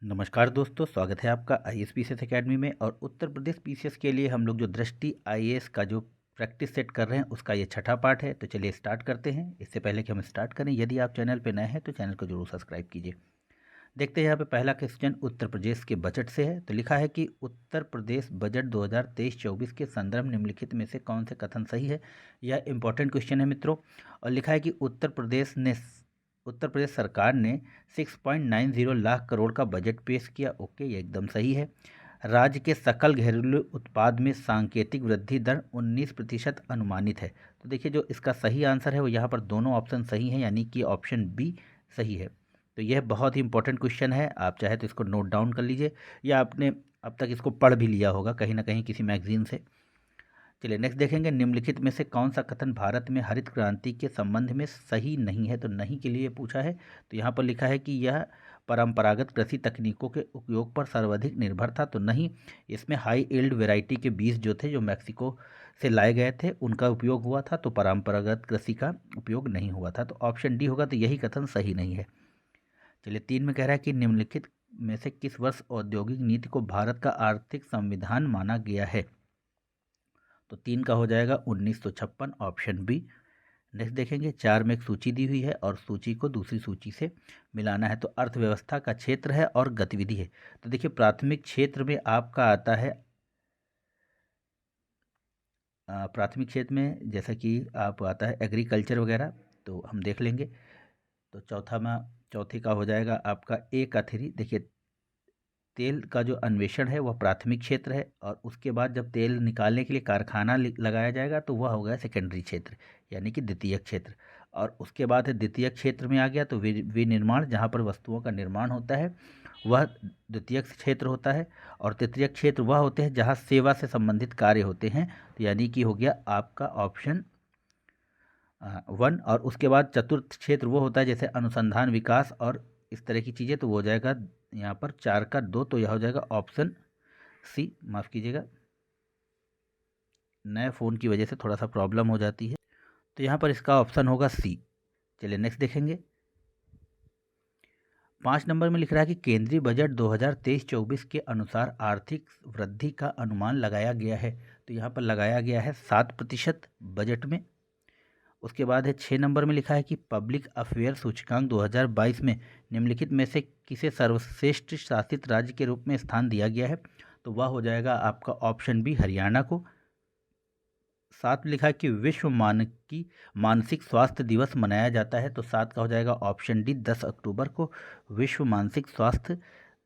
नमस्कार दोस्तों, स्वागत है आपका आईएएस पीसीएस एकेडमी में। और उत्तर प्रदेश पीसीएस के लिए हम लोग जो दृष्टि आईएएस का जो प्रैक्टिस सेट कर रहे हैं उसका ये छठा पार्ट है। तो चलिए स्टार्ट करते हैं। इससे पहले कि हम स्टार्ट करें, यदि आप चैनल पर नए हैं तो चैनल को जरूर सब्सक्राइब कीजिए। देखते हैं यहाँ पे पहला क्वेश्चन उत्तर प्रदेश के बजट से है। तो लिखा है कि उत्तर प्रदेश बजट 2023-24 के संदर्भ निम्नलिखित में से कौन से कथन सही है। यह इंपॉर्टेंट क्वेश्चन है मित्रों। और लिखा है कि उत्तर प्रदेश सरकार ने 6.90 लाख करोड़ का बजट पेश किया। ओके, ये एकदम सही है। राज्य के सकल घरेलू उत्पाद में सांकेतिक वृद्धि दर 19% अनुमानित है। तो देखिए, जो इसका सही आंसर है वो यहाँ पर दोनों ऑप्शन सही हैं, यानी कि ऑप्शन बी सही है। तो यह बहुत ही इंपॉर्टेंट क्वेश्चन है। आप चाहे तो इसको नोट डाउन कर लीजिए, या आपने अब तक इसको पढ़ भी लिया होगा कहीं ना कहीं किसी मैगजीन से। चलिए नेक्स्ट देखेंगे, निम्नलिखित में से कौन सा कथन भारत में हरित क्रांति के संबंध में सही नहीं है। तो नहीं के लिए पूछा है। तो यहाँ पर लिखा है कि यह परंपरागत कृषि तकनीकों के उपयोग पर सर्वाधिक निर्भर था। तो नहीं, इसमें हाई यील्ड वैरायटी के बीज जो थे, जो मैक्सिको से लाए गए थे, उनका उपयोग हुआ था। तो परंपरागत कृषि का उपयोग नहीं हुआ था। तो ऑप्शन डी होगा। तो यही कथन सही नहीं है। चलिए 3 में कह रहा है कि निम्नलिखित में से किस वर्ष औद्योगिक नीति को भारत का आर्थिक संविधान माना गया है। तो 3 का हो जाएगा 1956, ऑप्शन बी। नेक्स्ट देखेंगे, 4 में एक सूची दी हुई है और सूची को दूसरी सूची से मिलाना है। तो अर्थव्यवस्था का क्षेत्र है और गतिविधि है। तो देखिए, प्राथमिक क्षेत्र में आपका आता है, प्राथमिक क्षेत्र में जैसा कि आप आता है एग्रीकल्चर वगैरह, तो हम देख लेंगे। तो चौथे का हो जाएगा आपका ए का 3। देखिए, तेल का जो अन्वेषण है वह प्राथमिक क्षेत्र है, और उसके बाद जब तेल निकालने के लिए कारखाना लगाया जाएगा तो वह हो गया सेकेंडरी क्षेत्र, यानी कि द्वितीय क्षेत्र। और उसके बाद है द्वितीय क्षेत्र में आ गया तो विनिर्माण, जहाँ पर वस्तुओं का निर्माण होता है, वह द्वितीय क्षेत्र होता है। और तृतीय क्षेत्र वह होते हैं जहाँ सेवा से संबंधित कार्य होते हैं। तो यानी कि हो गया आपका ऑप्शन 1। और उसके बाद चतुर्थ क्षेत्र वो होता है जैसे अनुसंधान विकास और इस तरह की चीज़ें। तो वो हो जाएगा यहाँ पर 4 का 2। तो यह हो जाएगा ऑप्शन सी। माफ़ कीजिएगा, नए फ़ोन की वजह से थोड़ा सा प्रॉब्लम हो जाती है। तो यहाँ पर इसका ऑप्शन होगा सी। चलिए नेक्स्ट देखेंगे, 5 नंबर में लिख रहा है कि केंद्रीय बजट 2023-24 के अनुसार आर्थिक वृद्धि का अनुमान लगाया गया है। तो यहाँ पर लगाया गया है 7% बजट में। उसके बाद है 6 नंबर में लिखा है कि पब्लिक अफेयर सूचकांक 2022 में निम्नलिखित में से किसे सर्वश्रेष्ठ शासित राज्य के रूप में स्थान दिया गया है। तो वह हो जाएगा आपका ऑप्शन बी, हरियाणा को। 7 लिखा है कि विश्व मानसिक स्वास्थ्य दिवस मनाया जाता है। तो 7 का हो जाएगा ऑप्शन डी, 10 अक्टूबर को विश्व मानसिक स्वास्थ्य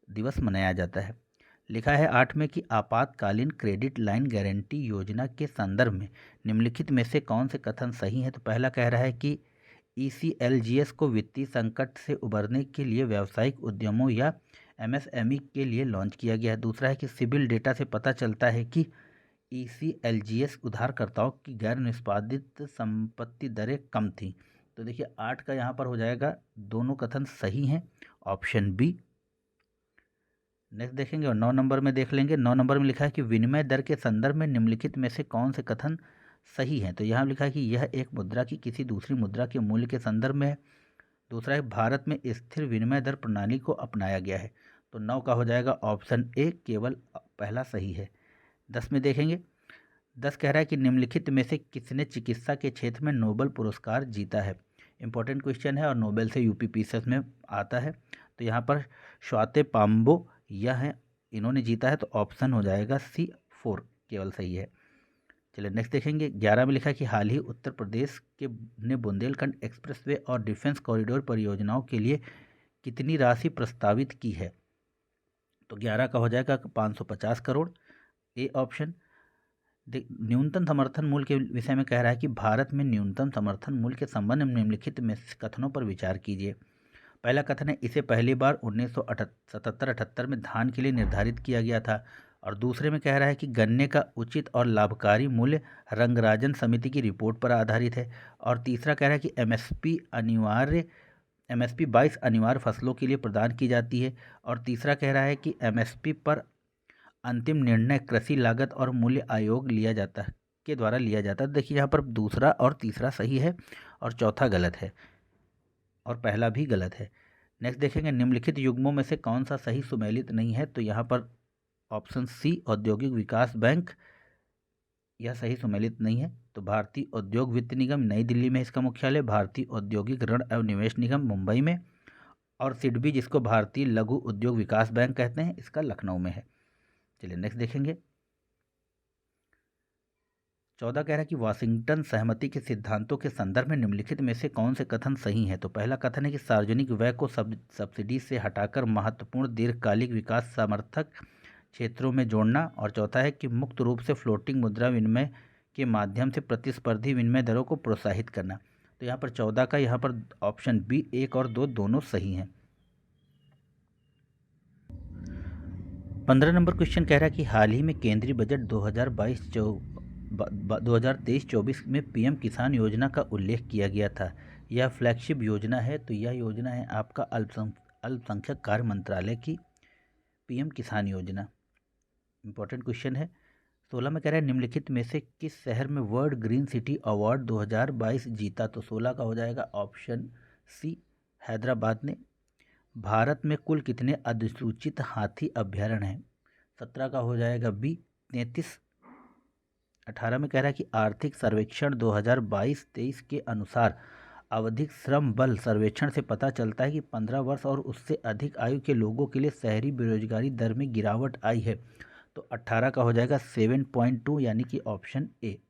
दिवस मनाया जाता है। लिखा है 8 में कि आपातकालीन क्रेडिट लाइन गारंटी योजना के संदर्भ में निम्नलिखित में से कौन से कथन सही हैं। तो पहला कह रहा है कि ECLGS को वित्तीय संकट से उबरने के लिए व्यावसायिक उद्यमों या MSME के लिए लॉन्च किया गया है। दूसरा है कि सिबिल डेटा से पता चलता है कि ECLGS उधारकर्ताओं की गैर निष्पादित संपत्ति दरें कम थीं। तो देखिए 8 का यहाँ पर हो जाएगा, दोनों कथन सही हैं, ऑप्शन बी। नेक्स्ट देखेंगे और 9 नंबर में देख लेंगे। 9 नंबर में लिखा है कि विनिमय दर के संदर्भ में निम्नलिखित में से कौन से कथन सही हैं। तो यहाँ लिखा है कि यह एक मुद्रा की किसी दूसरी मुद्रा के मूल्य के संदर्भ में है। दूसरा है भारत में स्थिर विनिमय दर प्रणाली को अपनाया गया है। तो 9 का हो जाएगा ऑप्शन ए, केवल पहला सही है। 10 में देखेंगे, 10 कह रहा है कि निम्नलिखित में से किसने चिकित्सा के क्षेत्र में नोबेल पुरस्कार जीता है। इंपॉर्टेंट क्वेश्चन है और नोबेल से UPPSS में आता है। तो यहाँ पर स्वाते पाम्बो यह है, इन्होंने जीता है। तो ऑप्शन हो जाएगा सी, 4 केवल सही है। चलिए नेक्स्ट देखेंगे, 11 में लिखा है कि हाल ही उत्तर प्रदेश के ने बुंदेलखंड एक्सप्रेसवे और डिफेंस कॉरिडोर परियोजनाओं के लिए कितनी राशि प्रस्तावित की है। तो 11 का हो जाएगा 550 करोड़, ए ऑप्शन। न्यूनतम समर्थन मूल्य के विषय में कह रहा है कि भारत में न्यूनतम समर्थन मूल्य के संबंध में निम्नलिखित में कथनों पर विचार कीजिए। पहला कथन है, इसे पहली बार 1977-78 में धान के लिए निर्धारित किया गया था। और दूसरे में कह रहा है कि गन्ने का उचित और लाभकारी मूल्य रंगराजन समिति की रिपोर्ट पर आधारित है। और तीसरा कह रहा है कि MSP 22 अनिवार्य फसलों के लिए प्रदान की जाती है। और तीसरा कह रहा है कि MSP पर अंतिम निर्णय कृषि लागत और मूल्य आयोग के द्वारा लिया जाता है। देखिए यहाँ पर दूसरा और तीसरा सही है और चौथा गलत है और पहला भी गलत है। नेक्स्ट देखेंगे निम्नलिखित युग्मों में से कौन सा सही सुमेलित नहीं है, तो यहाँ पर ऑप्शन सी औद्योगिक विकास बैंक, यह सही सुमेलित नहीं है। तो भारतीय उद्योग वित्त निगम नई दिल्ली में इसका मुख्यालय, भारतीय औद्योगिक ऋण एवं निवेश निगम मुंबई में, और सिडबी जिसको भारतीय लघु उद्योग विकास बैंक कहते हैं इसका लखनऊ में है। चलिए नेक्स्ट देखेंगे। 14 कह रहा है कि वाशिंगटन सहमति के सिद्धांतों के संदर्भ में निम्नलिखित में से कौन से कथन सही हैं। तो पहला कथन है कि सार्वजनिक व्यय को सब्सिडी से हटाकर महत्वपूर्ण दीर्घकालिक विकास समर्थक क्षेत्रों में जोड़ना, और चौथा है कि मुक्त रूप से फ्लोटिंग मुद्रा विनिमय के माध्यम से प्रतिस्पर्धी विनिमय दरों को प्रोत्साहित करना। तो यहाँ पर 14 का यहाँ पर ऑप्शन बी 1 और 2 दोनों सही हैं। 15 नंबर क्वेश्चन कह रहा है कि हाल ही में केंद्रीय बजट 2023-24 में पीएम किसान योजना का उल्लेख किया गया था। यह फ्लैगशिप योजना है। तो यह योजना है आपका अल्पसंख्यक कार्य मंत्रालय की पीएम किसान योजना। इंपॉर्टेंट क्वेश्चन है। 16 में कह रहा है निम्नलिखित में से किस शहर में वर्ल्ड ग्रीन सिटी अवार्ड 2022 जीता। तो 16 का हो जाएगा ऑप्शन सी हैदराबाद ने। भारत में कुल कितने अधिसूचित हाथी अभ्यारण्य हैं। 17 का हो जाएगा बी 33। 18 में कह रहा है कि आर्थिक सर्वेक्षण 2022-23 के अनुसार आवधिक श्रम बल सर्वेक्षण से पता चलता है कि 15 वर्ष और उससे अधिक आयु के लोगों के लिए शहरी बेरोजगारी दर में गिरावट आई है। तो 18 का हो जाएगा 7.2 यानी कि ऑप्शन ए।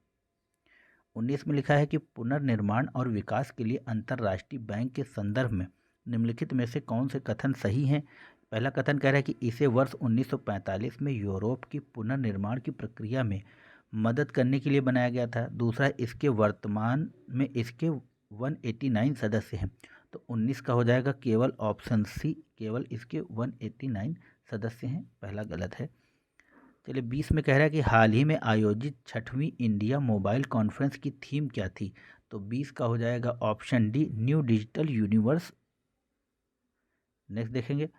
19 में लिखा है कि पुनर्निर्माण और विकास के लिए अंतर्राष्ट्रीय बैंक के संदर्भ में निम्नलिखित में से कौन से कथन सही हैं। पहला कथन कह रहा है कि इसे वर्ष 1945 में यूरोप की पुनर्निर्माण की प्रक्रिया में मदद करने के लिए बनाया गया था। दूसरा, इसके वर्तमान में इसके 189 सदस्य हैं। तो 19 का हो जाएगा केवल ऑप्शन सी, केवल इसके 189 सदस्य हैं। पहला गलत है। चलिए 20 में कह रहा है कि हाल ही में आयोजित 6वीं इंडिया मोबाइल कॉन्फ्रेंस की थीम क्या थी। तो 20 का हो जाएगा option D new digital universe. Next देखेंगे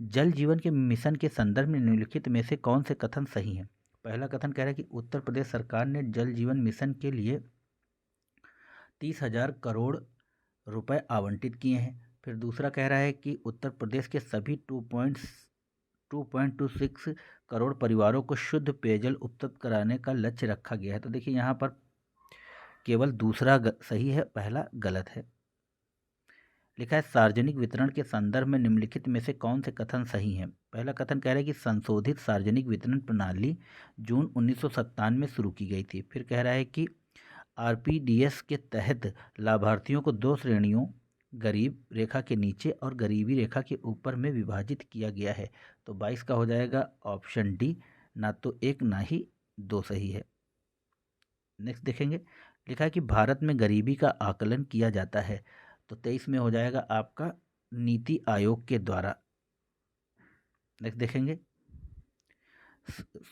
जल जीवन के मिशन के संदर्भ में निम्नलिखित में से कौन से कथन सही हैं। पहला कथन कह रहा है कि उत्तर प्रदेश सरकार ने जल जीवन मिशन के लिए 30,000 करोड़ रुपए आवंटित किए हैं। फिर दूसरा कह रहा है कि उत्तर प्रदेश के सभी 2.26 करोड़ परिवारों को शुद्ध पेयजल उपलब्ध कराने का लक्ष्य रखा गया है। तो देखिए यहाँ पर केवल दूसरा सही है, पहला गलत है। लिखा है सार्वजनिक वितरण के संदर्भ में निम्नलिखित में से कौन से कथन सही हैं। पहला कथन कह रहा है कि संशोधित सार्वजनिक वितरण प्रणाली जून 1997 में शुरू की गई थी। फिर कह रहा है कि आरपीडीएस के तहत लाभार्थियों को 2 श्रेणियों गरीब रेखा के नीचे और गरीबी रेखा के ऊपर में विभाजित किया गया है। तो 22 का हो जाएगा ऑप्शन डी, ना तो 1 ना ही 2 सही है। नेक्स्ट देखेंगे लिखा है कि भारत में गरीबी का आकलन किया जाता है। तो 23 में हो जाएगा आपका नीति आयोग के द्वारा। नेक्स्ट देखेंगे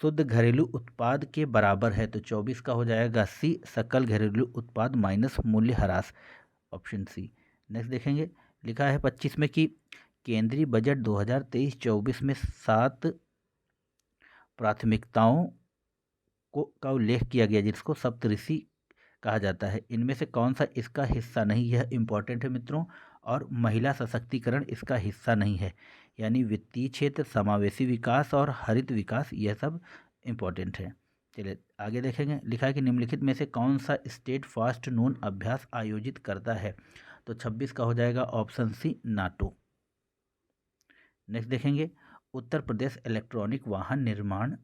शुद्ध घरेलू उत्पाद के बराबर है। तो 24 का हो जाएगा सी सकल घरेलू उत्पाद माइनस मूल्य ह्रास, ऑप्शन सी। नेक्स्ट देखेंगे लिखा है 25 में कि केंद्रीय बजट 2023-24 में 7 प्राथमिकताओं का उल्लेख किया गया जिसको सप्तऋषि कहा जाता है। इनमें से कौन सा इसका हिस्सा नहीं। यह इंपॉर्टेंट है मित्रों। और महिला सशक्तिकरण इसका हिस्सा नहीं है। यानी वित्तीय क्षेत्र, समावेशी विकास और हरित विकास, यह सब इंपॉर्टेंट है। चलिए आगे देखेंगे लिखा है कि निम्नलिखित में से कौन सा स्टेट फास्ट नून अभ्यास आयोजित करता है। तो 26 का हो जाएगा ऑप्शन सी नाटो। नेक्स्ट देखेंगे उत्तर प्रदेश इलेक्ट्रॉनिक वाहन निर्माण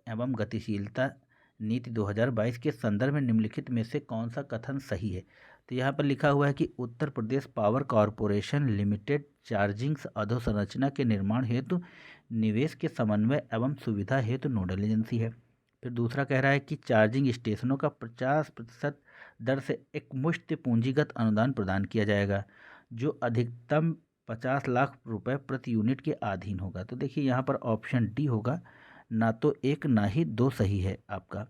एवं गतिशीलता नीति 2022 के संदर्भ में निम्नलिखित में से कौन सा कथन सही है। तो यहाँ पर लिखा हुआ है कि Uttar Pradesh power corporation limited charging अधोसंरचना के निर्माण हेतु निवेश के समन्वय एवं सुविधा हेतु नोडल एजेंसी है। फिर दूसरा कह रहा है कि चार्जिंग स्टेशनों का 50% दर से एकमुश्त पूंजीगत अनुदान प्रदान किया जाएगा जो अधिकतम 50 लाख रुपए प्रति यूनिट के अधीन होगा। तो देखिए यहाँ पर ऑप्शन डी होगा, ना तो 1 ना ही 2 सही है आपका।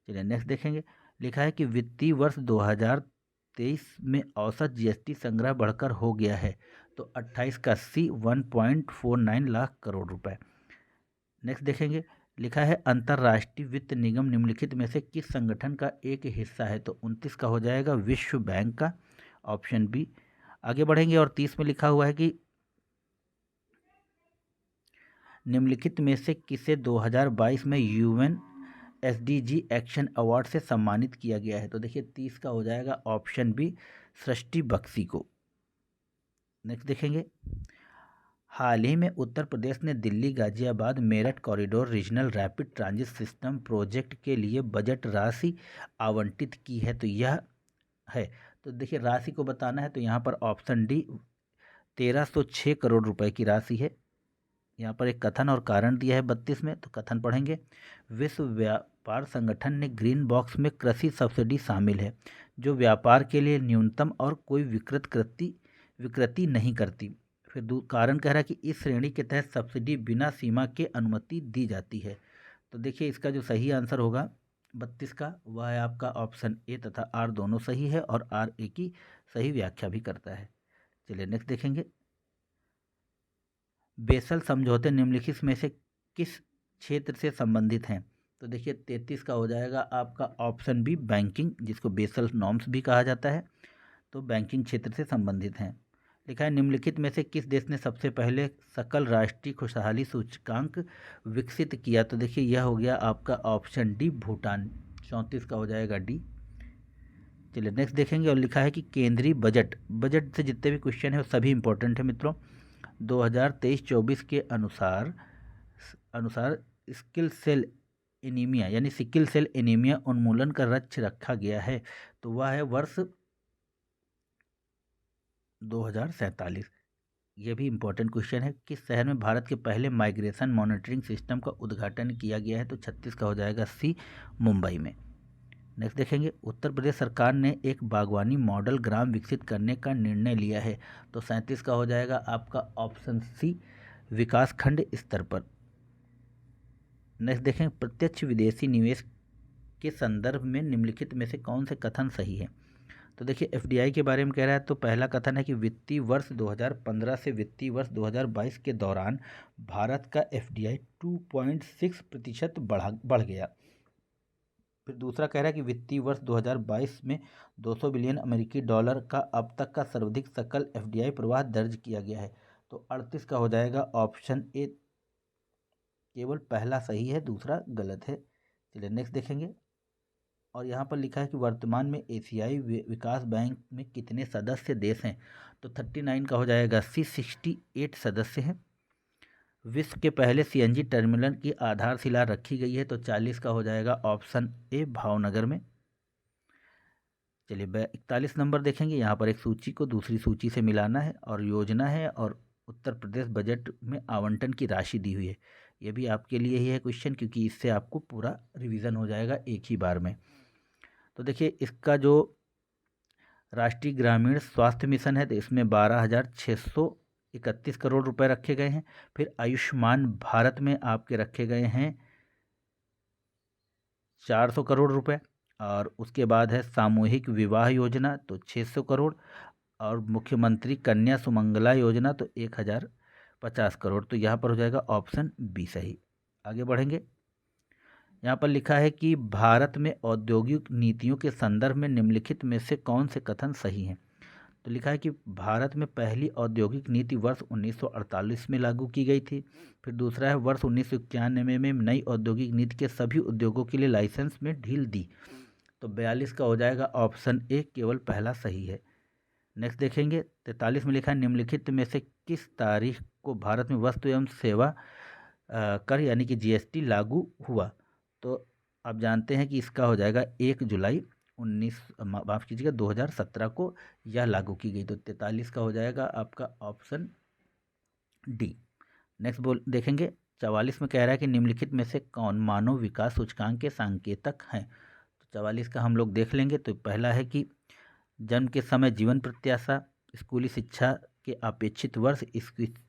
चलिए नेक्स्ट देखेंगे लिखा है कि वित्तीय वर्ष 2023 में औसत जीएसटी संग्रह बढ़कर हो गया है। तो 28 का सी 1.49 लाख करोड़ रुपए। नेक्स्ट देखेंगे लिखा है अंतर्राष्ट्रीय वित्त निगम निम्नलिखित में से किस संगठन का एक हिस्सा है। तो 29 का हो जाएगा विश्व बैंक का, ऑप्शन बी। आगे बढ़ेंगे और 30 में लिखा हुआ है कि निम्नलिखित में से किसे 2022 में यूएन एसडीजी एक्शन अवार्ड से सम्मानित किया गया है? तो देखिए 30 का हो जाएगा ऑप्शन बी, सृष्टि बख्शी को। नेक्स्ट देखेंगे, हाल ही में उत्तर प्रदेश ने Delhi Ghaziabad Meerut corridor regional rapid transit system project के लिए बजट राशि आवंटित की है, तो यह है। तो देखिए राशि को बताना है, तो यहाँ पर ऑप्शन डी 1306 करोड़ रुपए की राशि है। यहाँ पर एक कथन और कारण दिया है 32 में, तो कथन पढ़ेंगे। विश्व व्यापार संगठन ने ग्रीन बॉक्स में कृषि सब्सिडी शामिल है जो व्यापार के लिए न्यूनतम और कोई विकृति नहीं करती। फिर कारण कह रहा है कि इस श्रेणी के तहत सब्सिडी बिना सीमा के अनुमति दी जाती है। तो देखिए इसका जो सही आंसर होगा 32 का, वह है आपका ऑप्शन ए तथा आर दोनों सही है, और आर ए की सही व्याख्या भी करता है। चलिए नेक्स्ट देखेंगे, बेसल समझौते निम्नलिखित में से किस क्षेत्र से संबंधित हैं? तो देखिए 33 का हो जाएगा आपका ऑप्शन बी, बैंकिंग, जिसको बेसल नॉर्म्स भी कहा जाता है, तो बैंकिंग क्षेत्र से संबंधित हैं। लिखा है निम्नलिखित में से किस देश ने सबसे पहले सकल राष्ट्रीय खुशहाली सूचकांक विकसित किया? तो देखिए यह हो गया आपका ऑप्शन डी, भूटान। 34 का हो जाएगा डी। चलिए नेक्स्ट देखेंगे, और लिखा है कि केंद्रीय बजट से जितने भी क्वेश्चन है वो सभी इंपॉर्टेंट है मित्रों। 2023-24 के अनुसार सिकिल सेल एनीमिया उन्मूलन का लक्ष्य रखा गया है, तो वह है वर्ष 2047। यह भी इम्पोर्टेंट क्वेश्चन है। किस शहर में भारत के पहले माइग्रेशन मॉनिटरिंग सिस्टम का उद्घाटन किया गया है? तो 36 का हो जाएगा सी, मुंबई में। नेक्स्ट देखेंगे, उत्तर प्रदेश सरकार ने एक बागवानी मॉडल ग्राम विकसित करने का निर्णय लिया है, तो 37 का हो जाएगा आपका ऑप्शन सी, विकास खंड स्तर पर। नेक्स्ट देखें, प्रत्यक्ष विदेशी निवेश के संदर्भ में निम्नलिखित में से कौन से कथन सही है? तो देखिए एफडीआई के बारे में कह रहा है, तो पहला कथन है कि वित्तीय वर्ष 2015 से वित्तीय वर्ष 2022 के दौरान भारत का एफडीआई 2.6% बढ़ गया। फिर दूसरा कह रहा है कि वित्तीय वर्ष 2022 में 200 बिलियन अमेरिकी डॉलर का अब तक का सर्वाधिक सकल एफडीआई प्रवाह दर्ज किया गया है, तो 38 का हो जाएगा ऑप्शन ए, केवल पहला सही है, दूसरा गलत है। चलिए नेक्स्ट देखेंगे, और यहाँ पर लिखा है कि वर्तमान में एशियाई विकास बैंक में कितने सदस्य देश हैं? तो 39 का हो जाएगा सी, 68 सदस्य हैं। विश्व के पहले सीएनजी टर्मिनल की आधारशिला रखी गई है, तो 40 का हो जाएगा ऑप्शन ए, भावनगर में। चलिए 41 नंबर देखेंगे, यहाँ पर एक सूची को दूसरी सूची से मिलाना है, और योजना है, और उत्तर प्रदेश बजट में आवंटन की राशि दी हुई है। यह भी आपके लिए ही है क्वेश्चन, क्योंकि इससे आपको पूरा रिवीजन हो जाएगा एक ही बार में। तो देखिए इसका जो राष्ट्रीय ग्रामीण स्वास्थ्य मिशन है, तो इसमें 12,631 करोड़ रुपए रखे गए हैं। फिर आयुष्मान भारत में आपके रखे गए हैं 400 करोड़ रुपए, और उसके बाद है सामूहिक विवाह योजना, तो 600 करोड़, और मुख्यमंत्री कन्या सुमंगला योजना, तो 1050 करोड़। तो यहाँ पर हो जाएगा ऑप्शन बी सही। आगे बढ़ेंगे, यहाँ पर लिखा है कि भारत में औद्योगिक नीतियों के संदर्भ में निम्नलिखित में से कौन से कथन सही हैं? तो लिखा है कि भारत में पहली औद्योगिक नीति वर्ष 1948 में लागू की गई थी। फिर दूसरा है वर्ष 1991 में नई औद्योगिक नीति के सभी उद्योगों के लिए लाइसेंस में ढील दी, तो 42 का हो जाएगा ऑप्शन ए, केवल पहला सही है। नेक्स्ट देखेंगे, 43 में लिखा है निम्नलिखित में से किस तारीख को भारत में वस्तु एवं सेवा कर यानी कि जीएसटी लागू हुआ? तो आप जानते हैं कि इसका हो जाएगा 1 जुलाई 2017 को यह लागू की गई, तो 43 का हो जाएगा आपका ऑप्शन डी। नेक्स्ट देखेंगे, 44 में कह रहा है कि निम्नलिखित में से कौन मानव विकास सूचकांक के संकेतक हैं? तो 44 का हम लोग देख लेंगे। तो पहला है कि जन्म के समय जीवन प्रत्याशा, स्कूली शिक्षा के अपेक्षित वर्ष,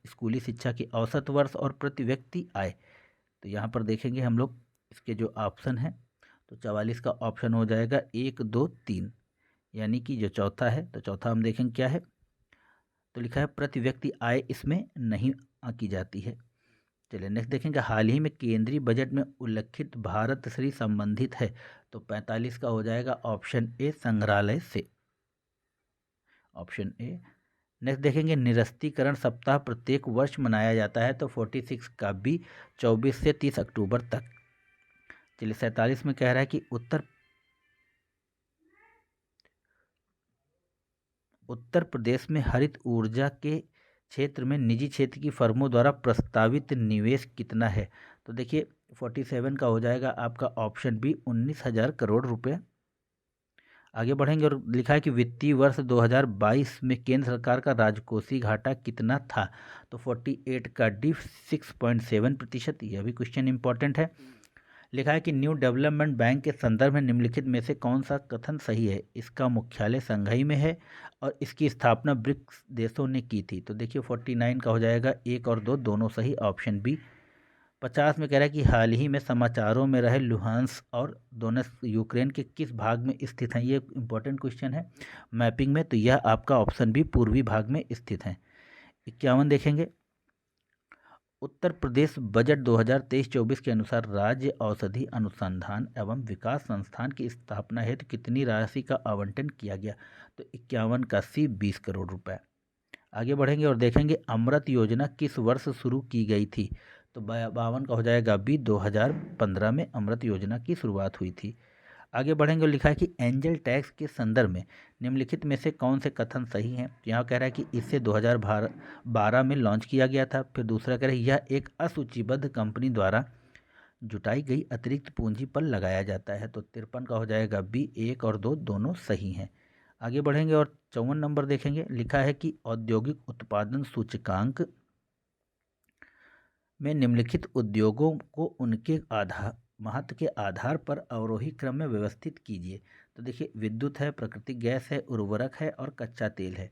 स्कूली शिक्षा के औसत वर्ष, और प्रति व्यक्ति आय। तो यहाँ पर देखेंगे हम लोग इसके जो ऑप्शन हैं, तो 44 का ऑप्शन हो जाएगा 1, 2, 3, यानी कि जो चौथा है, तो चौथा हम देखेंगे क्या है। तो लिखा है प्रति व्यक्ति आय इसमें नहीं आंकी जाती है। चलिए नेक्स्ट देखेंगे, हाल ही में केंद्रीय बजट में उल्लिखित भारत श्री संबंधित है, तो 45 का हो जाएगा ऑप्शन ए, संग्रहालय से। ऑप्शन ए नेक्स्ट देखेंगे निरस्तीकरण सप्ताह प्रत्येक वर्ष मनाया जाता है, तो 46 का बी 24 से 30 अक्टूबर तक। चलिए 47 में कह रहा है कि उत्तर प्रदेश में हरित ऊर्जा के क्षेत्र में निजी क्षेत्र की फर्मों द्वारा प्रस्तावित निवेश कितना है, तो देखिए 47 का हो जाएगा आपका ऑप्शन बी 19,000 करोड़ रुपए। आगे बढ़ेंगे और लिखा है कि वित्तीय वर्ष 2022 में केंद्र सरकार का राजकोषीय घाटा कितना था, तो 48 का डी 6.7%। यह भी क्वेश्चन इंपॉर्टेंट है। लिखा है कि न्यू डेवलपमेंट बैंक के संदर्भ में निम्नलिखित में से कौन सा कथन सही है। इसका मुख्यालय संघाई में है और इसकी स्थापना ब्रिक्स देशों ने की थी, तो देखिए 49 का हो जाएगा 1 और 2 दोनों सही, ऑप्शन बी। 50 में कह रहा है कि हाल ही में समाचारों में रहे लुहांस्क और दोनेत्स्क यूक्रेन के किस भाग में स्थित हैं। ये इंपॉर्टेंट क्वेश्चन है मैपिंग में, तो यह आपका ऑप्शन बी पूर्वी भाग में स्थित है। 51 देखेंगे उत्तर प्रदेश बजट 2023-24 के अनुसार राज्य औषधि अनुसंधान एवं विकास संस्थान की स्थापना हेतु कितनी राशि का आवंटन किया गया, तो 51 का सी 20 करोड़ रुपए। आगे बढ़ेंगे और देखेंगे अमृत योजना किस वर्ष शुरू की गई थी, तो 52 का हो जाएगा बी 2015 में अमृत योजना की शुरुआत हुई थी। आगे बढ़ेंगे और लिखा है कि एंजल टैक्स के संदर्भ में निम्नलिखित में से कौन से कथन सही हैं। यहाँ कह रहा है कि इसे 2012 में लॉन्च किया गया था। फिर दूसरा कह रहा है यह एक असूचीबद्ध कंपनी द्वारा जुटाई गई अतिरिक्त पूंजी पर लगाया जाता है, तो 53 का हो जाएगा बी 1 और 2 दोनों सही हैं। आगे बढ़ेंगे और 54 नंबर देखेंगे। लिखा है कि औद्योगिक उत्पादन सूचकांक में निम्नलिखित उद्योगों को उनके महत्व के आधार पर अवरोही क्रम में व्यवस्थित कीजिए, तो देखिए विद्युत है, प्राकृतिक गैस है, उर्वरक है और कच्चा तेल है।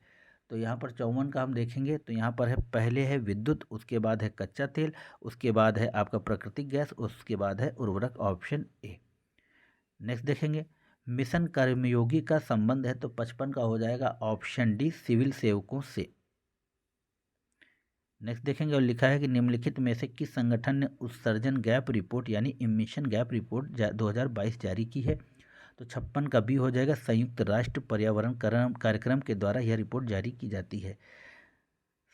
तो यहाँ पर 54 का हम देखेंगे तो यहाँ पर है पहले है विद्युत, उसके बाद है कच्चा तेल, उसके बाद है आपका प्राकृतिक गैस, उसके बाद है उर्वरक, ऑप्शन ए। नेक्स्ट देखेंगे मिशन कर्मयोगी का संबंध है, तो 55 का हो जाएगा ऑप्शन डी सिविल सेवकों से। नेक्स्ट देखेंगे और लिखा है कि निम्नलिखित में से किस संगठन ने उत्सर्जन गैप रिपोर्ट यानी इमिशन गैप रिपोर्ट 2022 जारी की है, तो 56 का बी हो जाएगा संयुक्त राष्ट्र पर्यावरण कार्यक्रम के द्वारा यह रिपोर्ट जारी की जाती है।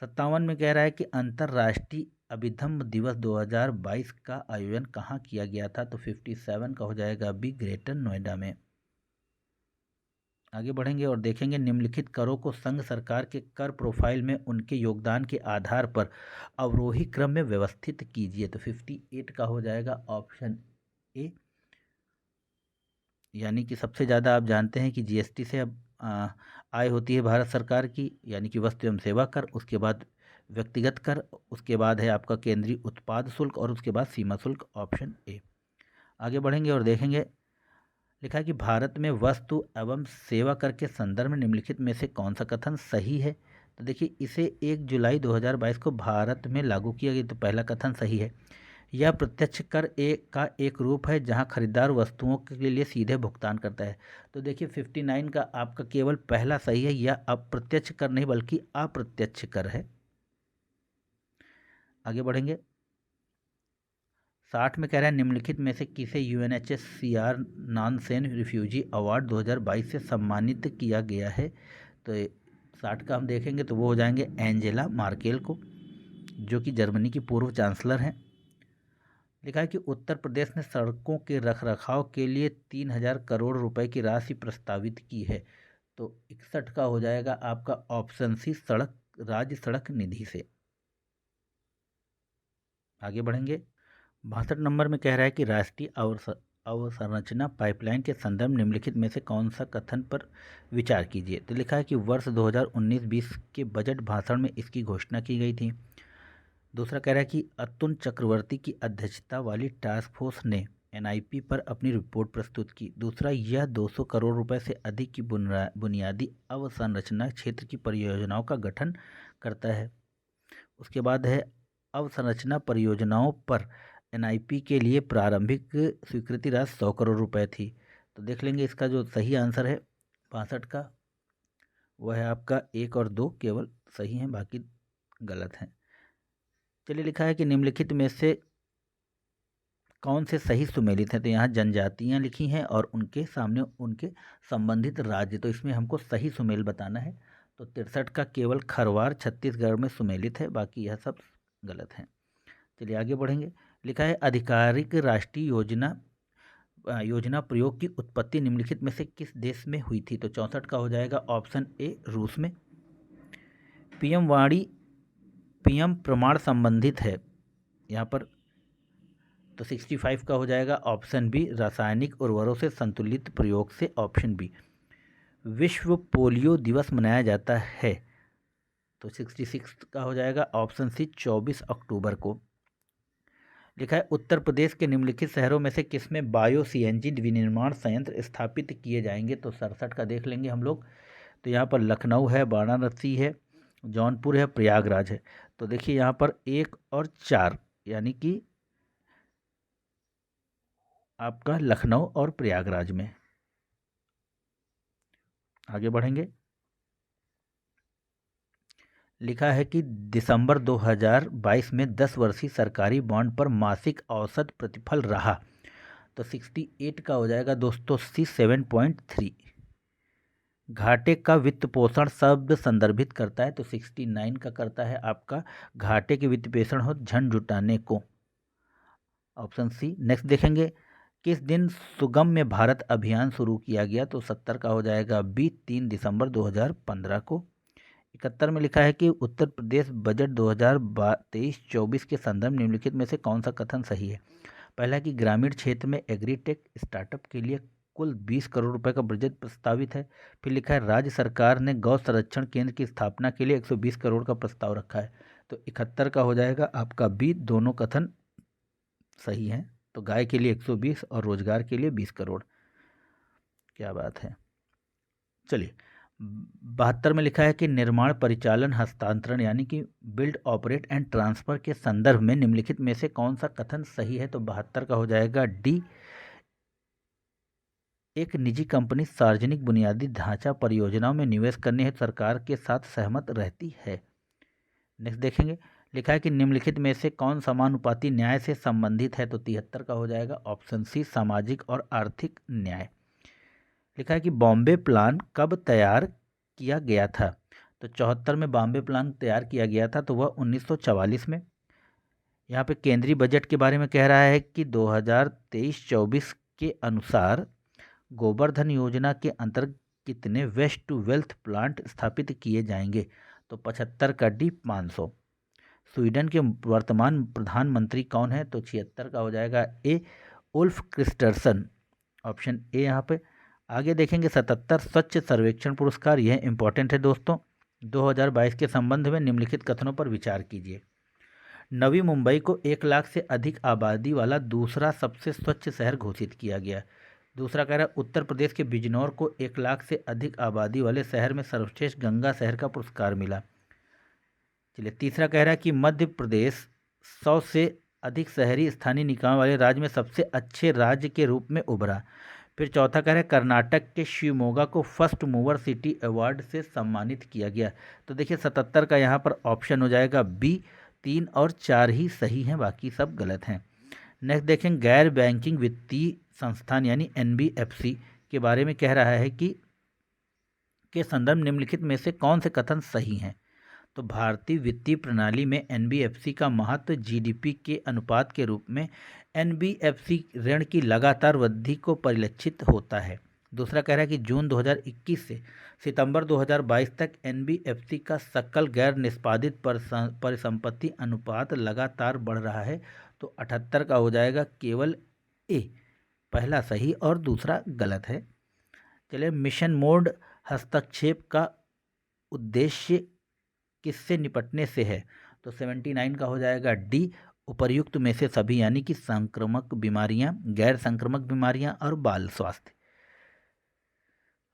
57 में कह रहा है कि अंतर्राष्ट्रीय अभिधम्म दिवस 2022 का आयोजन कहाँ किया गया था, तो 57 का हो जाएगा बी ग्रेटर नोएडा में। आगे बढ़ेंगे और देखेंगे निम्नलिखित करों को संघ सरकार के कर प्रोफाइल में उनके योगदान के आधार पर अवरोही क्रम में व्यवस्थित कीजिए, तो 58 का हो जाएगा ऑप्शन ए। यानी कि सबसे ज़्यादा आप जानते हैं कि जीएसटी से अब आय होती है भारत सरकार की, यानी कि वस्तु एवं सेवा कर, उसके बाद व्यक्तिगत कर, उसके बाद है आपका केंद्रीय उत्पाद शुल्क और उसके बाद सीमा शुल्क, ऑप्शन ए। आगे बढ़ेंगे और देखेंगे लिखा है कि भारत में वस्तु एवं सेवा कर के संदर्भ में निम्नलिखित में से कौन सा कथन सही है, तो देखिए इसे 1 जुलाई 2022 को भारत में लागू किया गया, तो पहला कथन सही है। यह प्रत्यक्ष कर का एक रूप है जहां खरीदार वस्तुओं के लिए सीधे भुगतान करता है, तो देखिए 59 का आपका केवल पहला सही है, यह अप्रत्यक्ष कर नहीं बल्कि अप्रत्यक्ष कर है। आगे बढ़ेंगे 60 में कह रहा है निम्नलिखित में से किसे UNHCR नानसेन रिफ्यूजी अवार्ड 2022 से सम्मानित किया गया है, तो 60 का हम देखेंगे तो वो हो जाएंगे एंजेला मार्केल को, जो कि जर्मनी की पूर्व चांसलर हैं। लिखा है कि उत्तर प्रदेश ने सड़कों के रखरखाव के लिए 3000 करोड़ रुपए की राशि प्रस्तावित की है, तो 61 का हो जाएगा आपका ऑप्शन सी सड़क राज्य सड़क निधि से। आगे बढ़ेंगे 62 नंबर में कह रहा है कि राष्ट्रीय अवसंरचना पाइपलाइन के संदर्भ निम्नलिखित में से कौन सा कथन पर विचार कीजिए, तो लिखा है कि वर्ष 2019-20 के बजट भाषण में इसकी घोषणा की गई थी। दूसरा कह रहा है कि अतुल चक्रवर्ती की अध्यक्षता वाली टास्क फोर्स ने NIP पर अपनी रिपोर्ट प्रस्तुत की। दूसरा, यह 200 करोड़ रुपए से अधिक की बुनियादी अवसंरचना क्षेत्र की परियोजनाओं का गठन करता है। उसके बाद है अवसंरचना परियोजनाओं पर NIP के लिए प्रारंभिक स्वीकृति राशि 100 करोड़ रुपए थी, तो देख लेंगे इसका जो सही आंसर है 62 का, वह है आपका 1 और 2 केवल सही हैं, बाकी गलत हैं। चलिए लिखा है कि निम्नलिखित में से कौन से सही सुमेलित हैं, तो यहाँ जनजातियाँ लिखी हैं और उनके सामने उनके संबंधित राज्य, तो इसमें हमको सही सुमेल बताना है। तो 63 का केवल खरवार छत्तीसगढ़ में सुमेलित है, बाकी यह सब गलत है। चलिए आगे बढ़ेंगे। लिखा है आधिकारिक राष्ट्रीय योजना प्रयोग की उत्पत्ति निम्नलिखित में से किस देश में हुई थी? तो 64 का हो जाएगा ऑप्शन ए रूस में। पीएम वाणी पीएम प्रमाण संबंधित है यहाँ पर, तो 65 का हो जाएगा ऑप्शन बी रासायनिक उर्वरकों से संतुलित प्रयोग से, ऑप्शन बी। विश्व पोलियो दिवस मनाया जाता है, तो 66 का हो जाएगा ऑप्शन सी 24 अक्टूबर को। लिखा है उत्तर प्रदेश के निम्नलिखित शहरों में से किसमें बायो सीएनजी विनिर्माण संयंत्र स्थापित किए जाएंगे? तो 67 का देख लेंगे हम लोग। तो यहाँ पर लखनऊ है, वाराणसी है, जौनपुर है, प्रयागराज है। तो देखिए यहाँ पर 1 और 4 यानी कि आपका लखनऊ और प्रयागराज में। आगे बढ़ेंगे। लिखा है कि दिसंबर 2022 में 10 वर्षीय सरकारी बॉन्ड पर मासिक औसत प्रतिफल रहा, तो 68 का हो जाएगा दोस्तों सी 7.3। घाटे का वित्त पोषण शब्द संदर्भित करता है, तो 69 का करता है आपका घाटे के वित्त पोषण हो धन जुटाने को, ऑप्शन सी। नेक्स्ट देखेंगे किस दिन सुगम्य भारत अभियान शुरू किया गया? तो 70 का हो जाएगा बी 3 दिसंबर 2015 को। 71 में लिखा है कि उत्तर प्रदेश बजट 2023-24 के संदर्भ निम्नलिखित में से कौन सा कथन सही है? पहला कि ग्रामीण क्षेत्र में एग्रीटेक स्टार्टअप के लिए कुल 20 करोड़ रुपए का बजट प्रस्तावित है। फिर लिखा है राज्य सरकार ने गौ संरक्षण केंद्र की स्थापना के लिए 120 करोड़ का प्रस्ताव रखा है, तो 71 का हो जाएगा आपका बी, दोनों कथन सही हैं। तो गाय के लिए 120 और रोजगार के लिए 20 करोड़, क्या बात है। चलिए 72 में लिखा है कि निर्माण परिचालन हस्तांतरण यानी कि बिल्ड ऑपरेट एंड ट्रांसफर के संदर्भ में निम्नलिखित में से कौन सा कथन सही है? तो 72 का हो जाएगा डी, एक निजी कंपनी सार्वजनिक बुनियादी ढांचा परियोजनाओं में निवेश करने हेतु सरकार के साथ सहमत रहती है। नेक्स्ट देखेंगे। लिखा है कि निम्नलिखित में से कौन समानुपाती न्याय से संबंधित है? तो 73 का हो जाएगा ऑप्शन सी सामाजिक और आर्थिक न्याय। लिखा है कि बॉम्बे प्लान कब तैयार किया गया था? तो 74 में बॉम्बे प्लान तैयार किया गया था, तो वह 1944 में। यहाँ पे केंद्रीय बजट के बारे में कह रहा है कि 2023-24 के अनुसार गोवर्धन योजना के अंतर्गत कितने वेस्ट टू वेल्थ प्लांट स्थापित किए जाएंगे? तो 75 का डी 500। स्वीडन के वर्तमान प्रधानमंत्री कौन है? तो 76 का हो जाएगा ए उल्फ क्रिस्टर्सन, ऑप्शन ए यहाँ पे। आगे देखेंगे 77 स्वच्छ सर्वेक्षण पुरस्कार, यह इंपॉर्टेंट है दोस्तों। 2022 के संबंध में निम्नलिखित कथनों पर विचार कीजिए। नवी मुंबई को 1 लाख से अधिक आबादी वाला दूसरा सबसे स्वच्छ शहर घोषित किया गया। दूसरा कह रहा है उत्तर प्रदेश के बिजनौर को 1 लाख से अधिक आबादी वाले शहर में सर्वश्रेष्ठ गंगा शहर का पुरस्कार मिला। चलिए तीसरा कह रहा है कि मध्य प्रदेश 100 से अधिक शहरी स्थानीय निकाय वाले राज्य में सबसे अच्छे राज्य के रूप में उभरा। फिर चौथा कह रहा है कर्नाटक के शिवमोगा को फर्स्ट मूवर सिटी अवार्ड से सम्मानित किया गया। तो देखिए 77 का यहाँ पर ऑप्शन हो जाएगा बी, 3 और 4 ही सही हैं, बाकी सब गलत हैं। नेक्स्ट देखें गैर बैंकिंग वित्तीय संस्थान यानी NBFC के बारे में कह रहा है कि के संदर्भ निम्नलिखित में से कौन से कथन सही हैं? तो भारतीय वित्तीय प्रणाली में NBFC का महत्व GDP के अनुपात के रूप में NBFC ऋण की लगातार वृद्धि को परिलक्षित होता है। दूसरा कह रहा है कि जून 2021 से सितंबर 2022 तक NBFC का सकल गैर निष्पादित परिसंपत्ति अनुपात लगातार बढ़ रहा है। तो 78 का हो जाएगा केवल ए, पहला सही और दूसरा गलत है। चलिए मिशन मोड हस्तक्षेप का उद्देश्य किससे निपटने से है? तो 79 का हो जाएगा डी, उपर्युक्त में से सभी यानी कि संक्रामक बीमारियां, गैर संक्रामक बीमारियां और बाल स्वास्थ्य।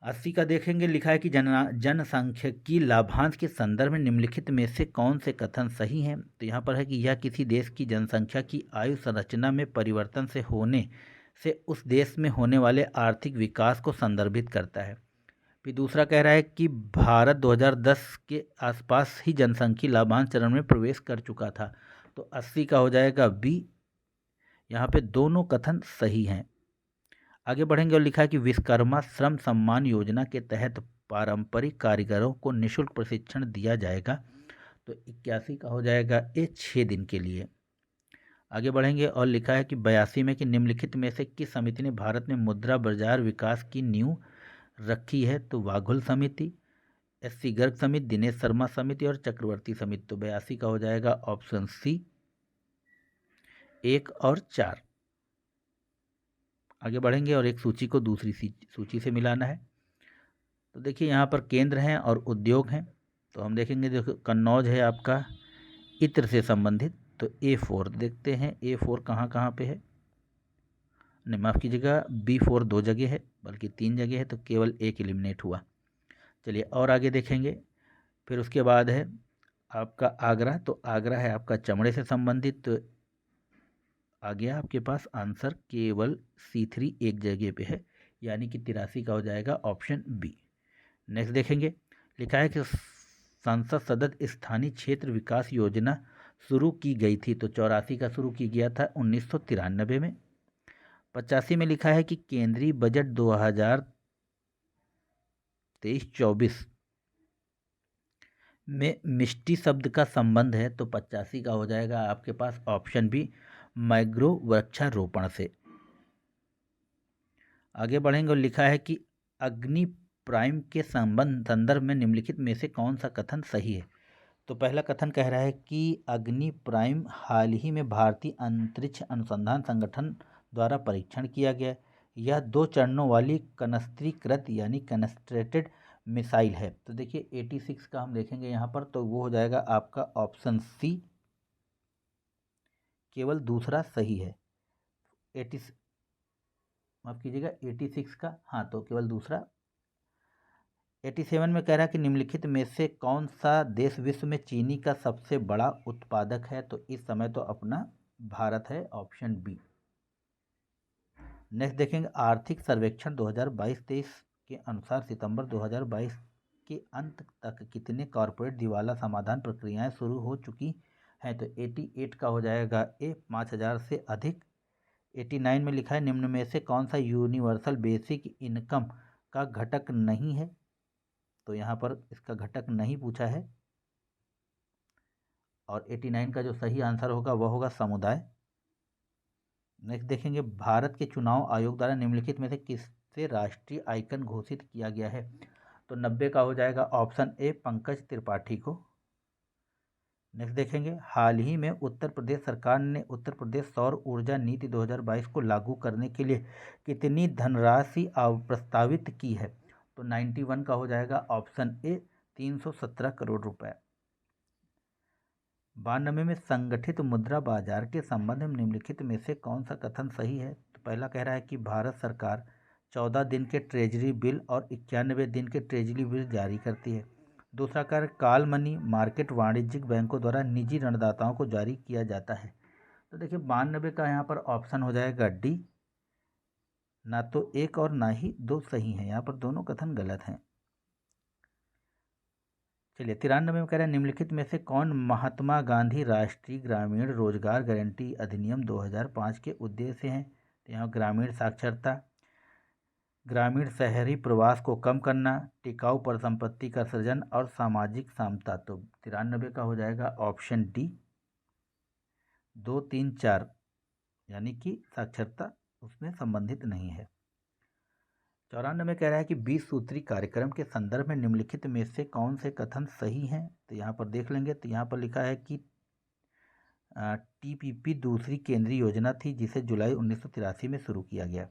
80 का देखेंगे। लिखा है कि जनसांख्यिकी लाभांश के संदर्भ में निम्नलिखित में से कौन से कथन सही हैं? तो यहाँ पर है कि यह किसी देश की जनसंख्या की आयु संरचना में परिवर्तन से होने से उस देश में होने वाले आर्थिक विकास को संदर्भित करता है। फिर दूसरा कह रहा है कि भारत 2010 के आसपास ही जनसंख्या लाभांश चरण में प्रवेश कर चुका था। तो 80 का हो जाएगा बी, यहाँ पे दोनों कथन सही हैं। आगे बढ़ेंगे और लिखा है कि विश्वकर्मा श्रम सम्मान योजना के तहत पारंपरिक कारीगरों को निःशुल्क प्रशिक्षण दिया जाएगा। तो 81 का हो जाएगा ये 6 दिन के लिए। आगे बढ़ेंगे और लिखा है कि 82 में कि निम्नलिखित में से किस समिति ने भारत में मुद्रा बाजार विकास की नींव रखी है? तो वाघुल समिति, SC गर्ग समिति, दिनेश शर्मा समिति और चक्रवर्ती समिति। तो 82 का हो जाएगा ऑप्शन सी 1 और 4। आगे बढ़ेंगे और एक सूची को दूसरी सूची से मिलाना है। तो देखिए यहाँ पर केंद्र हैं और उद्योग हैं। तो हम देखेंगे, देखो कन्नौज है आपका इत्र से संबंधित, तो A4 देखते हैं। A4 कहाँ कहाँ पे है? नहीं, माफ़ कीजिएगा, B4 2 जगह है, बल्कि 3 जगह है, तो केवल एक एलिमिनेट हुआ। चलिए और आगे देखेंगे। फिर उसके बाद है आपका आगरा। तो आगरा है आपका चमड़े से संबंधित। तो आ गया आपके पास आंसर, केवल C3 एक जगह पे है, यानी कि 83 का हो जाएगा ऑप्शन बी। नेक्स्ट देखेंगे, लिखा है कि संसद सदस्य स्थानीय क्षेत्र विकास योजना शुरू की गई थी। तो 84 का शुरू किया गया था 1993 में। 85 में लिखा है कि केंद्रीय बजट 2023-24 में मिष्टी शब्द का संबंध है। तो 85 का हो जाएगा आपके पास ऑप्शन बी, मैग्रो वृक्षारोपण से। आगे बढ़ेंगे और लिखा है कि अग्नि प्राइम के संदर्भ में निम्नलिखित में से कौन सा कथन सही है? तो पहला कथन कह रहा है कि अग्नि प्राइम हाल ही में भारतीय अंतरिक्ष अनुसंधान संगठन द्वारा परीक्षण किया गया। यह 2 चरणों वाली कनस्त्रीकृत यानी कनस्ट्रेटेड मिसाइल है। तो देखिए 86 का हम देखेंगे यहाँ पर, तो वो हो जाएगा आपका ऑप्शन सी, केवल दूसरा सही है। 86 माफ़ कीजिएगा 86 का, हाँ, तो केवल दूसरा। 87 में कह रहा है कि निम्नलिखित में से कौन सा देश विश्व में चीनी का सबसे बड़ा उत्पादक है? तो इस समय तो अपना भारत है, ऑप्शन बी। नेक्स्ट देखेंगे, आर्थिक सर्वेक्षण 2022-23 के अनुसार सितंबर 2022 के अंत तक कितने कॉरपोरेट दिवाला समाधान प्रक्रियाएं शुरू हो चुकी हैं? तो 88 का हो जाएगा ए, 5000 से अधिक। 89 में लिखा है निम्न में से कौन सा यूनिवर्सल बेसिक इनकम का घटक नहीं है? तो यहाँ पर इसका घटक नहीं पूछा है, और 89 का जो सही आंसर होगा वह होगा समुदाय। नेक्स्ट देखेंगे, भारत के चुनाव आयोग द्वारा निम्नलिखित में से किससे राष्ट्रीय आइकन घोषित किया गया है? तो 90 का हो जाएगा ऑप्शन ए, पंकज त्रिपाठी को। नेक्स्ट देखेंगे, हाल ही में उत्तर प्रदेश सरकार ने उत्तर प्रदेश सौर ऊर्जा नीति 2022 को लागू करने के लिए कितनी धनराशि प्रस्तावित की है? तो 91 का हो जाएगा ऑप्शन ए, 317 करोड़ रुपए। 92 में संगठित मुद्रा बाजार के संबंध में निम्नलिखित में से कौन सा कथन सही है? तो पहला कह रहा है कि भारत सरकार 14 दिन के ट्रेजरी बिल और 91 दिन के ट्रेजरी बिल जारी करती है। दूसरा कार्य कॉल मनी मार्केट वाणिज्यिक बैंकों द्वारा निजी ऋणदाताओं को जारी किया जाता है। तो देखिए 92 का यहाँ पर ऑप्शन हो जाएगा डी, ना तो एक और ना ही दो सही हैं, यहाँ पर दोनों कथन गलत हैं। चलिए 93 में कह रहे हैं निम्नलिखित में से कौन महात्मा गांधी राष्ट्रीय ग्रामीण रोजगार गारंटी अधिनियम 2005 के उद्देश्य हैं? तो यहाँ ग्रामीण साक्षरता, ग्रामीण शहरी प्रवास को कम करना, टिकाऊ परिसंपत्ति का सृजन और सामाजिक समता। तो 93 का हो जाएगा ऑप्शन डी, 2, 3, 4, यानी कि साक्षरता उसमें संबंधित नहीं है। 94 में कह रहा है कि 20 सूत्री कार्यक्रम के संदर्भ में निम्नलिखित में से कौन से कथन सही हैं? तो यहाँ पर देख लेंगे, तो यहाँ पर लिखा है कि TPP दूसरी केंद्रीय योजना थी जिसे जुलाई 1983 में शुरू किया गया।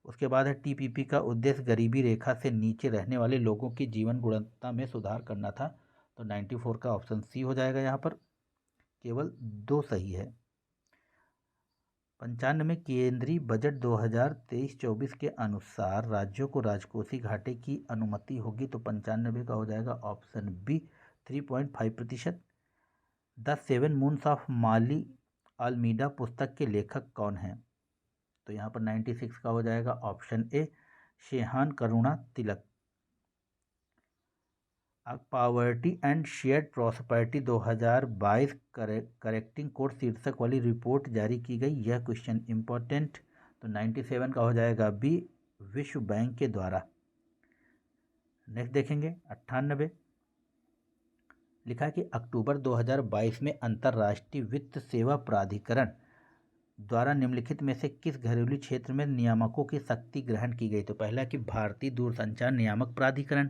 उसके बाद है TPP का उद्देश्य गरीबी रेखा से नीचे रहने वाले लोगों की जीवन गुणवत्ता में सुधार करना था। तो 94 का ऑप्शन सी हो जाएगा, यहाँ पर केवल 2 सही है। 95 में केंद्रीय बजट 2023-24 के अनुसार राज्यों को राजकोषीय घाटे की अनुमति होगी। तो 95 का हो जाएगा option B, 3.5%। The 7 moons of Maali Almeida पुस्तक के लेखक कौन हैं? तो यहाँ पर 96 का हो जाएगा option A, Shehan Karuna Tilak. Poverty and shared prosperity 2022 correcting code शीर्षक वाली रिपोर्ट जारी की गई। यह क्वेश्चन इंपॉर्टेंट। तो 97 का हो जाएगा बी, विश्व बैंक के द्वारा। नेक्स्ट देखेंगे 98, लिखा है कि अक्टूबर 2022 में अंतर्राष्ट्रीय वित्त सेवा प्राधिकरण द्वारा निम्नलिखित में से किस घरेलू क्षेत्र में नियामकों की शक्ति ग्रहण की गई? तो पहला कि भारतीय दूरसंचार नियामक प्राधिकरण,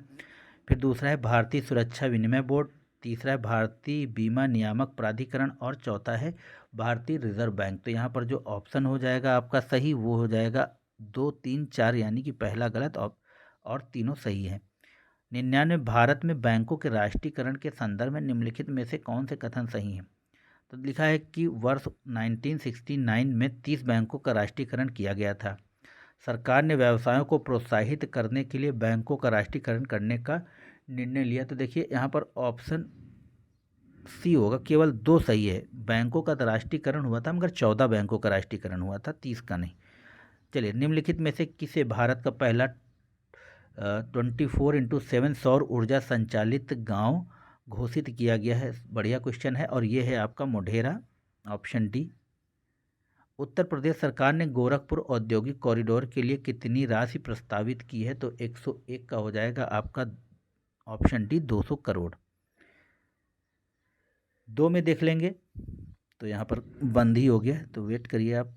फिर दूसरा है भारतीय सुरक्षा विनिमय बोर्ड, तीसरा है भारतीय बीमा नियामक प्राधिकरण और चौथा है भारतीय रिजर्व बैंक। तो यहाँ पर जो ऑप्शन हो जाएगा आपका सही वो हो जाएगा 2, 3, 4, यानी कि पहला गलत और तीनों सही है। 99, भारत में बैंकों के राष्ट्रीयकरण के संदर्भ में निम्नलिखित में से कौन से कथन सही हैं? तो लिखा है कि वर्ष 1969 में 30 बैंकों का राष्ट्रीयकरण किया गया था। सरकार ने व्यवसायों को प्रोत्साहित करने के लिए बैंकों का राष्ट्रीयकरण करने का निर्णय लिया। तो देखिए यहाँ पर ऑप्शन सी होगा, केवल 2 सही है। बैंकों का राष्ट्रीयकरण हुआ था मगर 14 बैंकों का राष्ट्रीयकरण हुआ था, 30 का नहीं। चलिए, निम्नलिखित में से किसे भारत का पहला 24x7 सौर ऊर्जा संचालित गांव घोषित किया गया है? बढ़िया क्वेश्चन है और ये है आपका मोढेरा, ऑप्शन डी। उत्तर प्रदेश सरकार ने गोरखपुर औद्योगिक कॉरिडोर के लिए कितनी राशि प्रस्तावित की है? तो 101 का हो जाएगा आपका ऑप्शन डी 200 करोड़। 2 में देख लेंगे तो यहाँ पर बंद ही हो गया, तो वेट करिए आप।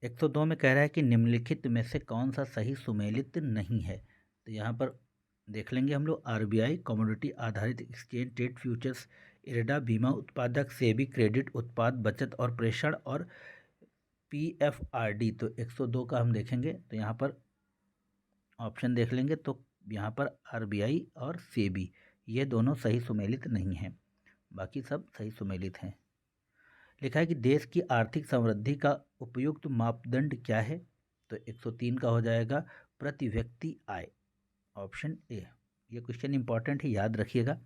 102 में कह रहा है कि निम्नलिखित में से कौन सा सही सुमेलित नहीं है? तो यहाँ पर देख लेंगे हम लोग, आरबीआई, कमोडिटी आधारित एक्सचेंज ट्रेड फ्यूचर्स, इरडा, बीमा उत्पादक, सेबी, क्रेडिट उत्पाद, बचत और प्रेषण और पीएफआरडी। तो 102 का हम देखेंगे तो यहाँ पर ऑप्शन देख लेंगे तो यहाँ पर आरबीआई और सेबी ये दोनों सही सुमेलित नहीं हैं, बाकी सब सही सुमेलित हैं। लिखा है कि देश की आर्थिक समृद्धि का उपयुक्त मापदंड क्या है? तो 103 का हो जाएगा प्रति व्यक्ति आय, ऑप्शन ए। ये क्वेश्चन इंपॉर्टेंट है, याद रखिएगा।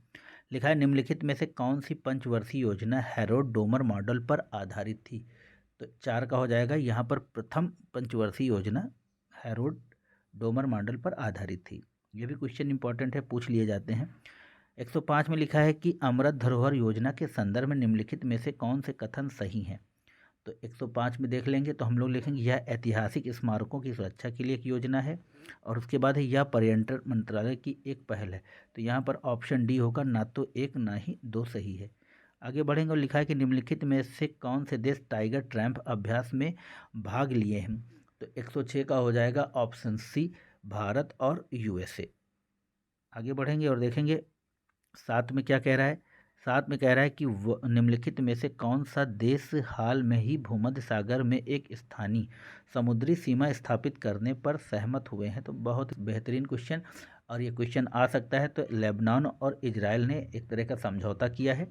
लिखा है निम्नलिखित में से कौन सी पंचवर्षीय योजना हैरोड डोमर मॉडल पर आधारित थी? तो 4 का हो जाएगा, यहाँ पर प्रथम पंचवर्षीय योजना हैरोड डोमर मॉडल पर आधारित थी। ये भी क्वेश्चन इंपॉर्टेंट है, पूछ लिए जाते हैं। 105 में लिखा है कि अमृत धरोहर योजना के संदर्भ में निम्नलिखित में से कौन से कथन सही हैं? तो 105 में देख लेंगे तो हम लोग लिखेंगे यह ऐतिहासिक स्मारकों की सुरक्षा के लिए एक योजना है और उसके बाद है यह पर्यटन मंत्रालय की एक पहल है। तो यहाँ पर ऑप्शन डी होगा, ना तो 1 ना ही 2 सही है। आगे बढ़ेंगे और लिखा है कि निम्नलिखित में से कौन से देश टाइगर ट्रैम्प अभ्यास में भाग लिए हैं? तो 106 का हो जाएगा ऑप्शन सी, भारत और यूएसए। आगे बढ़ेंगे और देखेंगे 7 में क्या कह रहा है। 7 में कह रहा है कि निम्नलिखित में से कौन सा देश हाल में ही भूमध्य सागर में एक स्थानीय समुद्री सीमा स्थापित करने पर सहमत हुए हैं? तो बहुत बेहतरीन क्वेश्चन, और ये क्वेश्चन आ सकता है। तो लेबनान और इजराइल ने एक तरह का समझौता किया है।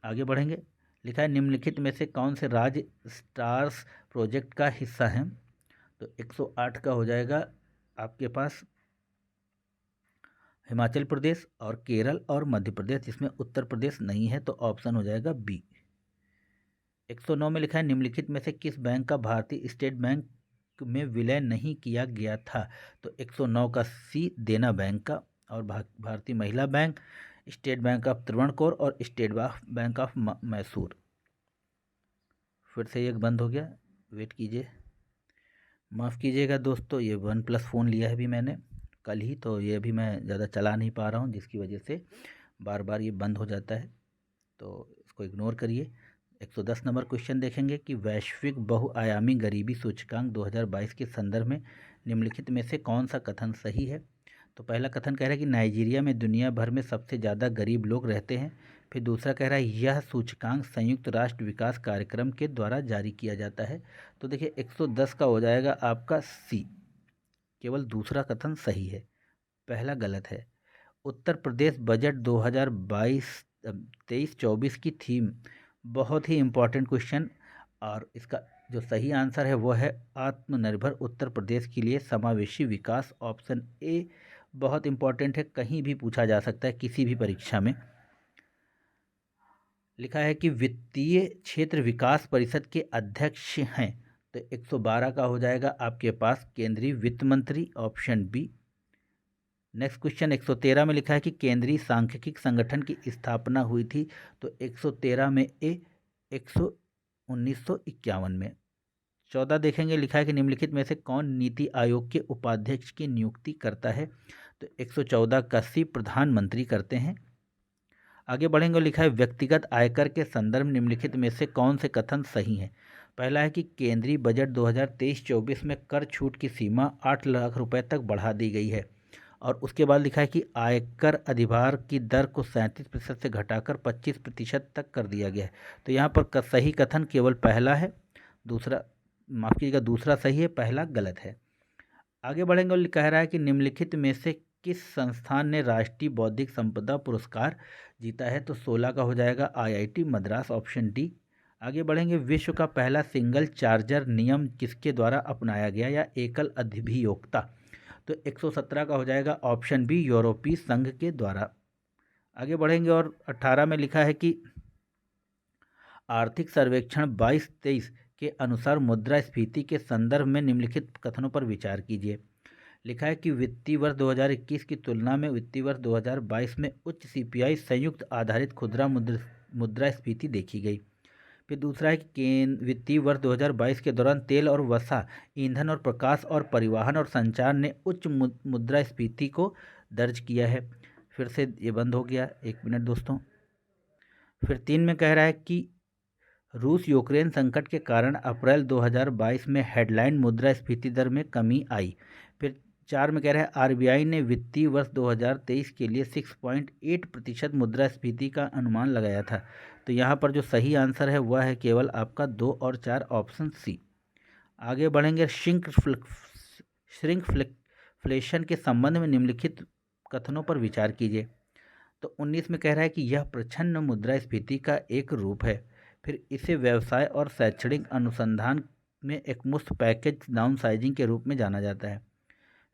आगे बढ़ेंगे, लिखा है निम्नलिखित में से कौन से राज्य स्टार्स प्रोजेक्ट का हिस्सा हैं? तो 108 का हो जाएगा आपके पास हिमाचल प्रदेश और केरल और मध्य प्रदेश, जिसमें उत्तर प्रदेश नहीं है, तो ऑप्शन हो जाएगा बी। 109 में लिखा है निम्नलिखित में से किस बैंक का भारतीय स्टेट बैंक में विलय नहीं किया गया था? तो 109 का सी, देना बैंक का, और भारतीय महिला बैंक, स्टेट बैंक ऑफ त्रिवेणकोर और स्टेट बैंक ऑफ मैसूर। फिर से एक बंद हो गया, वेट कीजिए, माफ़ कीजिएगा दोस्तों, ये OnePlus फ़ोन लिया है अभी मैंने कल ही, तो ये अभी मैं ज़्यादा चला नहीं पा रहा हूँ, जिसकी वजह से बार बार ये बंद हो जाता है, तो इसको इग्नोर करिए। 110 नंबर क्वेश्चन देखेंगे कि वैश्विक बहुआयामी गरीबी सूचकांक 2022 के संदर्भ में निम्नलिखित में से कौन सा कथन सही है? तो पहला कथन कह रहा है कि नाइजीरिया में दुनिया भर में सबसे ज़्यादा गरीब लोग रहते हैं। फिर दूसरा कह रहा है यह सूचकांक संयुक्त राष्ट्र विकास कार्यक्रम के द्वारा जारी किया जाता है। तो देखिए 110 का हो जाएगा आपका सी, केवल दूसरा कथन सही है, पहला गलत है। उत्तर प्रदेश बजट 2022-23-24 की थीम, बहुत ही इम्पॉर्टेंट क्वेश्चन, और इसका जो सही आंसर है वो है आत्मनिर्भर उत्तर प्रदेश के लिए समावेशी विकास, ऑप्शन ए। बहुत इम्पॉर्टेंट है, कहीं भी पूछा जा सकता है किसी भी परीक्षा में। लिखा है कि वित्तीय क्षेत्र विकास परिषद के अध्यक्ष हैं। तो 112 का हो जाएगा आपके पास केंद्रीय वित्त मंत्री, ऑप्शन बी। नेक्स्ट क्वेश्चन 113 में लिखा है कि केंद्रीय सांख्यिकी संगठन की स्थापना हुई थी। तो 113 में ए, 1951 में। 14 देखेंगे, लिखा है कि निम्नलिखित में से कौन नीति आयोग के उपाध्यक्ष की नियुक्ति करता है? तो 114 का सी प्रधानमंत्री करते हैं। आगे बढ़ेंगे और लिखा है व्यक्तिगत आयकर के संदर्भ निम्नलिखित में से कौन से कथन सही हैं? पहला है कि केंद्रीय बजट 2023-24 में कर छूट की सीमा 8 लाख रुपए तक बढ़ा दी गई है। और उसके बाद लिखा है कि आयकर अधिभार की दर को 37% से घटाकर 25% तक कर दिया गया है। तो यहाँ पर सही कथन केवल पहला है, दूसरा माफ कीजिएगा, दूसरा सही है, पहला गलत है। आगे बढ़ेंगे और कह रहा है कि निम्नलिखित में से किस संस्थान ने राष्ट्रीय बौद्धिक संपदा पुरस्कार जीता है? तो 16 का हो जाएगा IIT मद्रास, ऑप्शन डी। आगे बढ़ेंगे, विश्व का पहला सिंगल चार्जर नियम किसके द्वारा अपनाया गया या एकल अधिभियोक्ता? तो 117 का हो जाएगा ऑप्शन बी, यूरोपीय संघ के द्वारा। आगे बढ़ेंगे और 18 में लिखा है कि आर्थिक सर्वेक्षण 22-23 के अनुसार मुद्रास्फीति के संदर्भ में निम्नलिखित कथनों पर विचार कीजिए। लिखा है कि वित्तीय वर्ष 2021 की तुलना में वित्तीय वर्ष 2022 में उच्च CPI संयुक्त आधारित खुदरा मुद्रास्फीति देखी गई। फिर दूसरा है कि वित्तीय वर्ष 2022 के दौरान तेल और वसा, ईंधन और प्रकाश और परिवहन और संचार ने उच्च मुद्रास्फीति को दर्ज किया है। फिर से ये बंद हो गया, एक मिनट दोस्तों। फिर 3 में कह रहा है कि रूस यूक्रेन संकट के कारण अप्रैल 2022 में हेडलाइन मुद्रास्फीति दर में कमी आई। फिर 4 में कह रहा है RBI ने वित्तीय वर्ष 2023 के लिए 6.8% मुद्रास्फीति का अनुमान लगाया था। तो यहाँ पर जो सही आंसर है वह है केवल आपका 2 और 4, ऑप्शन सी। आगे बढ़ेंगे, श्रिंकफ्लेशन के संबंध में निम्नलिखित कथनों पर विचार कीजिए। तो 19 में कह रहा है कि यह प्रच्छन्न मुद्रास्फीति का एक रूप है। फिर इसे व्यवसाय और शैक्षणिक अनुसंधान में एकमुश्त पैकेज डाउनसाइजिंग के रूप में जाना जाता है।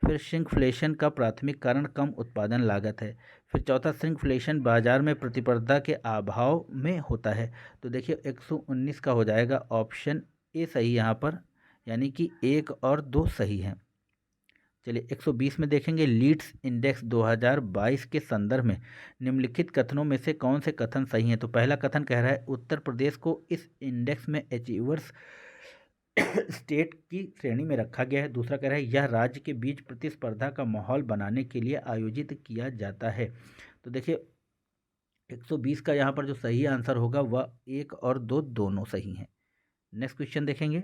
फिर श्रिंकफ्लेशन का प्राथमिक कारण कम उत्पादन लागत है। फिर चौथा, श्रिंकफ्लेशन बाजार में प्रतिस्पर्धा के अभाव में होता है। तो देखिए 119 का हो जाएगा ऑप्शन ए सही यहाँ पर, यानी कि 1 और 2 सही हैं। चलिए 120 में देखेंगे, लीड्स इंडेक्स 2022 के संदर्भ में निम्नलिखित कथनों में से कौन से कथन सही हैं? तो पहला कथन कह रहा है उत्तर प्रदेश को इस इंडेक्स में अचीवर्स स्टेट की श्रेणी में रखा गया है। दूसरा कह रहा है यह राज्य के बीच प्रतिस्पर्धा का माहौल बनाने के लिए आयोजित किया जाता है। तो देखिए 120 का यहाँ पर जो सही आंसर होगा वह 1 और 2 दोनों सही हैं। नेक्स्ट क्वेश्चन देखेंगे,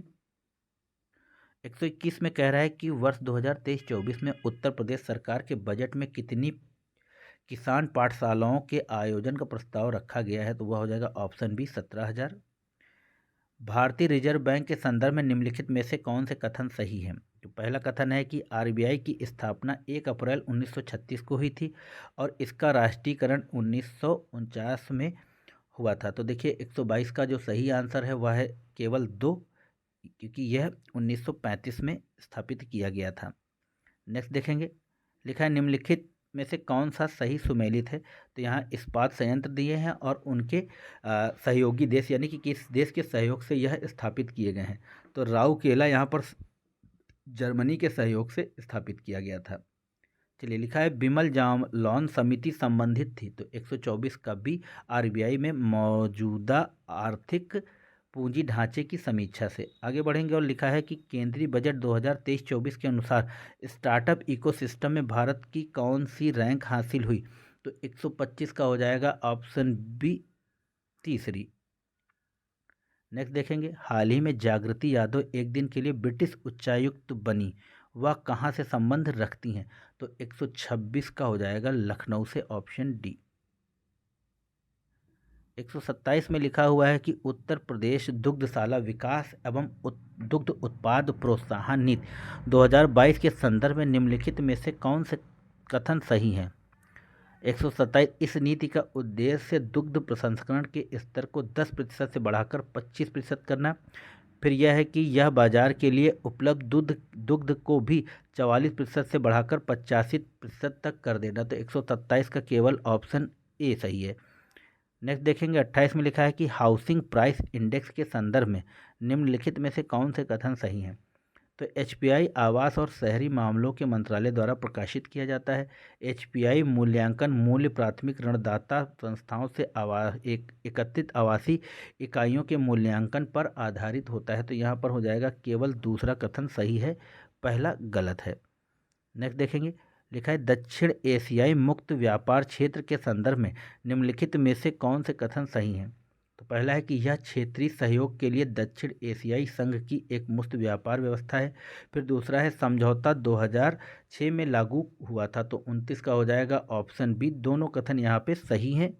121 में कह रहा है कि वर्ष 2023-24 में उत्तर प्रदेश सरकार के बजट में कितनी किसान पाठशालाओं के आयोजन का प्रस्ताव रखा गया है? तो वह हो जाएगा ऑप्शन बी, 17,000। भारतीय रिजर्व बैंक के संदर्भ में निम्नलिखित में से कौन से कथन सही हैं? तो पहला कथन है कि RBI की स्थापना 1 अप्रैल 1936 को हुई थी और इसका राष्ट्रीयकरण 1949 में हुआ था। तो देखिए 122 का जो सही आंसर है वह है केवल 2, क्योंकि यह 1935 में स्थापित किया गया था। नेक्स्ट देखेंगे, लिखा है निम्नलिखित में से कौन सा सही सुमेलित है? तो यहाँ इस्पात संयंत्र दिए हैं और उनके सहयोगी देश, यानी कि किस देश के सहयोग से यह स्थापित किए गए हैं? तो राउरकेला यहाँ पर जर्मनी के सहयोग से स्थापित किया गया था। चलिए, लिखा है बिमल जामलौन समिति संबंधित थी। तो 124 का बी, RBI में मौजूदा आर्थिक पूंजी ढांचे की समीक्षा से। आगे बढ़ेंगे और लिखा है कि केंद्रीय बजट 2023-24 के अनुसार स्टार्टअप इकोसिस्टम में भारत की कौन सी रैंक हासिल हुई? तो 125 का हो जाएगा ऑप्शन बी, तीसरी। नेक्स्ट देखेंगे, हाल ही में जागृति यादव एक दिन के लिए ब्रिटिश उच्चायुक्त बनी, वह कहाँ से संबंध रखती हैं? तो 126 का हो जाएगा लखनऊ से, ऑप्शन डी। 127 में लिखा हुआ है कि उत्तर प्रदेश दुग्धशाला विकास एवं दुग्ध उत्पाद प्रोत्साहन नीति 2022 के संदर्भ में निम्नलिखित में से कौन से कथन सही हैं? 127, इस नीति का उद्देश्य दुग्ध प्रसंस्करण के स्तर को 10% से बढ़ाकर 25% करना। फिर यह है कि यह बाजार के लिए उपलब्ध दुग्ध को भी 44% से बढ़ाकर 85% तक कर देना। तो 127 का केवल ऑप्शन ए सही है। नेक्स्ट देखेंगे, 28 में लिखा है कि हाउसिंग प्राइस इंडेक्स के संदर्भ में निम्नलिखित में से कौन से कथन सही हैं? तो एचपीआई आवास और शहरी मामलों के मंत्रालय द्वारा प्रकाशित किया जाता है। एचपीआई मूल्यांकन मूल्य प्राथमिक ऋणदाता संस्थाओं से एकत्रित आवासीय इकाइयों के मूल्यांकन पर आधारित होता है। तो यहाँ पर हो जाएगा केवल दूसरा कथन सही है, पहला गलत है। नेक्स्ट देखेंगे, लिखा है दक्षिण एशियाई मुक्त व्यापार क्षेत्र के संदर्भ में निम्नलिखित में से कौन से कथन सही हैं। तो पहला है कि यह क्षेत्रीय सहयोग के लिए दक्षिण एशियाई संघ की एक मुक्त व्यापार व्यवस्था है। फिर दूसरा है समझौता 2006 में लागू हुआ था। तो 29 का हो जाएगा ऑप्शन बी। दोनों कथन यहाँ पे सही हैं।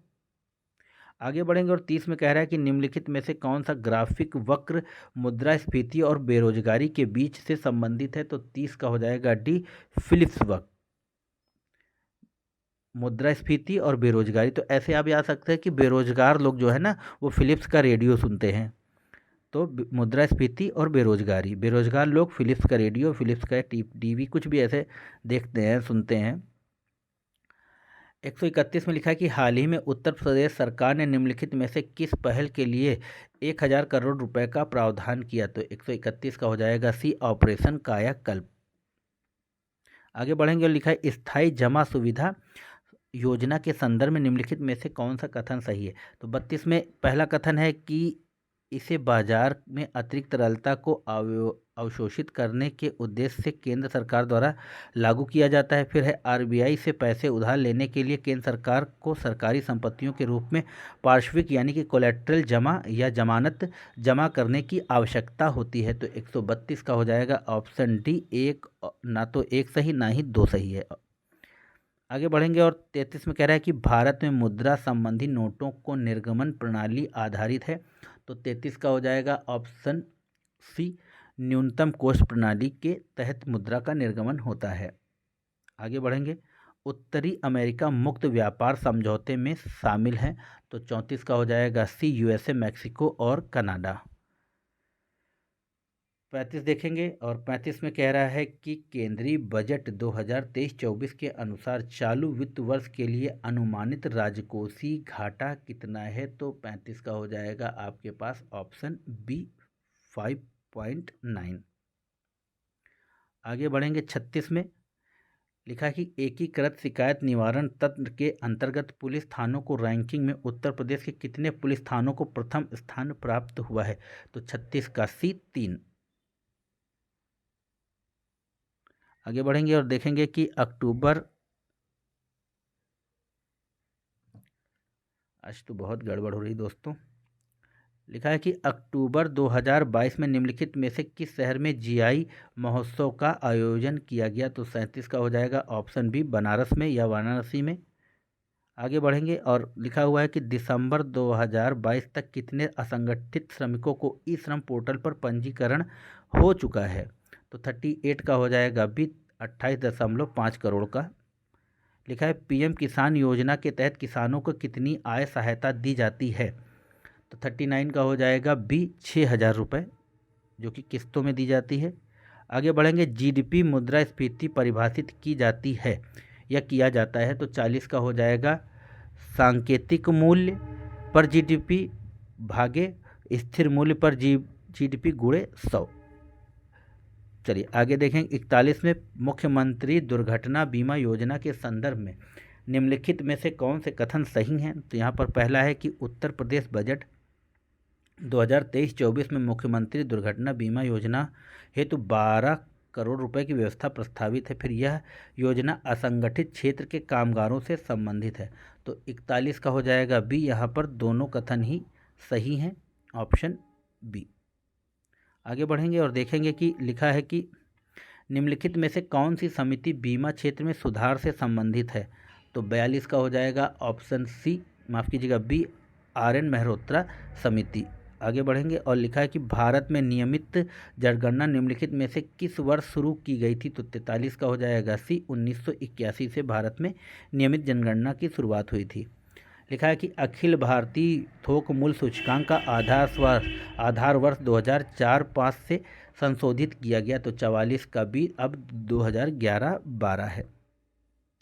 आगे बढ़ेंगे और 30 में कह रहा है कि निम्नलिखित में से कौन सा ग्राफिक वक्र मुद्रास्फीति और बेरोजगारी के बीच से संबंधित है। तो 30 का हो जाएगा डी, फिलिप्स वक्र। मुद्रास्फीति और बेरोजगारी, तो ऐसे आप याद सकते हैं कि बेरोजगार लोग जो है ना वो फिलिप्स का रेडियो सुनते हैं। तो मुद्रास्फीति और बेरोजगारी, बेरोजगार लोग फिलिप्स का रेडियो, फिलिप्स का टीवी कुछ भी ऐसे देखते हैं, सुनते हैं। 131 में लिखा है कि हाल ही में उत्तर प्रदेश सरकार ने निम्नलिखित में से किस पहल के लिए 1000 करोड़ रुपए का प्रावधान किया। तो 131 का हो जाएगा सी, ऑपरेशन कायाकल्प। आगे बढ़ेंगे और लिखा है स्थायी जमा सुविधा योजना के संदर्भ में निम्नलिखित में से कौन सा कथन सही है। तो 32 में पहला कथन है कि इसे बाजार में अतिरिक्त तरलता को अवशोषित करने के उद्देश्य से केंद्र सरकार द्वारा लागू किया जाता है। फिर है आरबीआई से पैसे उधार लेने के लिए केंद्र सरकार को सरकारी संपत्तियों के रूप में पार्श्विक यानी कि कोलेट्रल जमा या जमानत जमा करने की आवश्यकता होती है। तो 132 का हो जाएगा ऑप्शन डी, एक ना तो एक सही ना ही दो सही है। आगे बढ़ेंगे और 33 में कह रहा है कि भारत में मुद्रा संबंधी नोटों को निर्गमन प्रणाली आधारित है। तो 33 का हो जाएगा ऑप्शन सी, न्यूनतम कोष्ठ प्रणाली के तहत मुद्रा का निर्गमन होता है। आगे बढ़ेंगे, उत्तरी अमेरिका मुक्त व्यापार समझौते में शामिल है। तो 34 का हो जाएगा सी, यूएसए, मैक्सिको और कनाडा। 35 देखेंगे और 35 में कह रहा है कि केंद्रीय बजट 2023-24 के अनुसार चालू वित्त वर्ष के लिए अनुमानित राजकोषीय घाटा कितना है। तो 35 का हो जाएगा आपके पास ऑप्शन बी, 5.9। आगे बढ़ेंगे 36 में लिखा है कि एकीकृत शिकायत निवारण तंत्र के अंतर्गत पुलिस थानों को रैंकिंग में उत्तर प्रदेश के कितने पुलिस थानों को प्रथम स्थान प्राप्त हुआ है। तो 36 का सी, 3। आगे बढ़ेंगे और देखेंगे कि अक्टूबर, आज तो बहुत गड़बड़ हो रही दोस्तों, लिखा है कि अक्टूबर 2022 में निम्नलिखित में से किस शहर में जीआई महोत्सव का आयोजन किया गया। तो 37 का हो जाएगा ऑप्शन बी, बनारस में या वाराणसी में। आगे बढ़ेंगे और लिखा हुआ है कि दिसंबर 2022 तक कितने असंगठित श्रमिकों को ई श्रम पोर्टल पर पंजीकरण हो चुका है। तो 38 का हो जाएगा बी, 28.5 करोड़ का। लिखा है पीएम किसान योजना के तहत किसानों को कितनी आय सहायता दी जाती है। तो 39 का हो जाएगा बी, 6,000 रुपये, जो कि किस्तों में दी जाती है। आगे बढ़ेंगे, जीडीपी मुद्रास्फीति परिभाषित की जाती है या किया जाता है। तो 40 का हो जाएगा सांकेतिक मूल्य पर जीडीपी भागे स्थिर मूल्य पर जीडीपी गुणे 100। चलिए आगे देखें 41 में मुख्यमंत्री दुर्घटना बीमा योजना के संदर्भ में निम्नलिखित में से कौन से कथन सही हैं। तो यहाँ पर पहला है कि उत्तर प्रदेश बजट 2023-24 में मुख्यमंत्री दुर्घटना बीमा योजना हेतु 12 करोड़ रुपए की व्यवस्था प्रस्तावित है। फिर यह योजना असंगठित क्षेत्र के कामगारों से संबंधित है। तो 41 का हो जाएगा बी, यहाँ पर दोनों कथन ही सही हैं, ऑप्शन बी। आगे बढ़ेंगे और देखेंगे कि लिखा है कि निम्नलिखित में से कौन सी समिति बीमा क्षेत्र में सुधार से संबंधित है। तो 42 का हो जाएगा ऑप्शन सी, माफ़ कीजिएगा बी, आर.एन. मेहरोत्रा समिति। आगे बढ़ेंगे और लिखा है कि भारत में नियमित जनगणना निम्नलिखित में से किस वर्ष शुरू की गई थी। तो 43 का हो जाएगा सी, 1981 से भारत में नियमित जनगणना की शुरुआत हुई थी। लिखा है कि अखिल भारतीय थोक मूल्य सूचकांक का आधार वर्ष 2004-5 से संशोधित किया गया। तो 44 का भी अब 2011-12 है।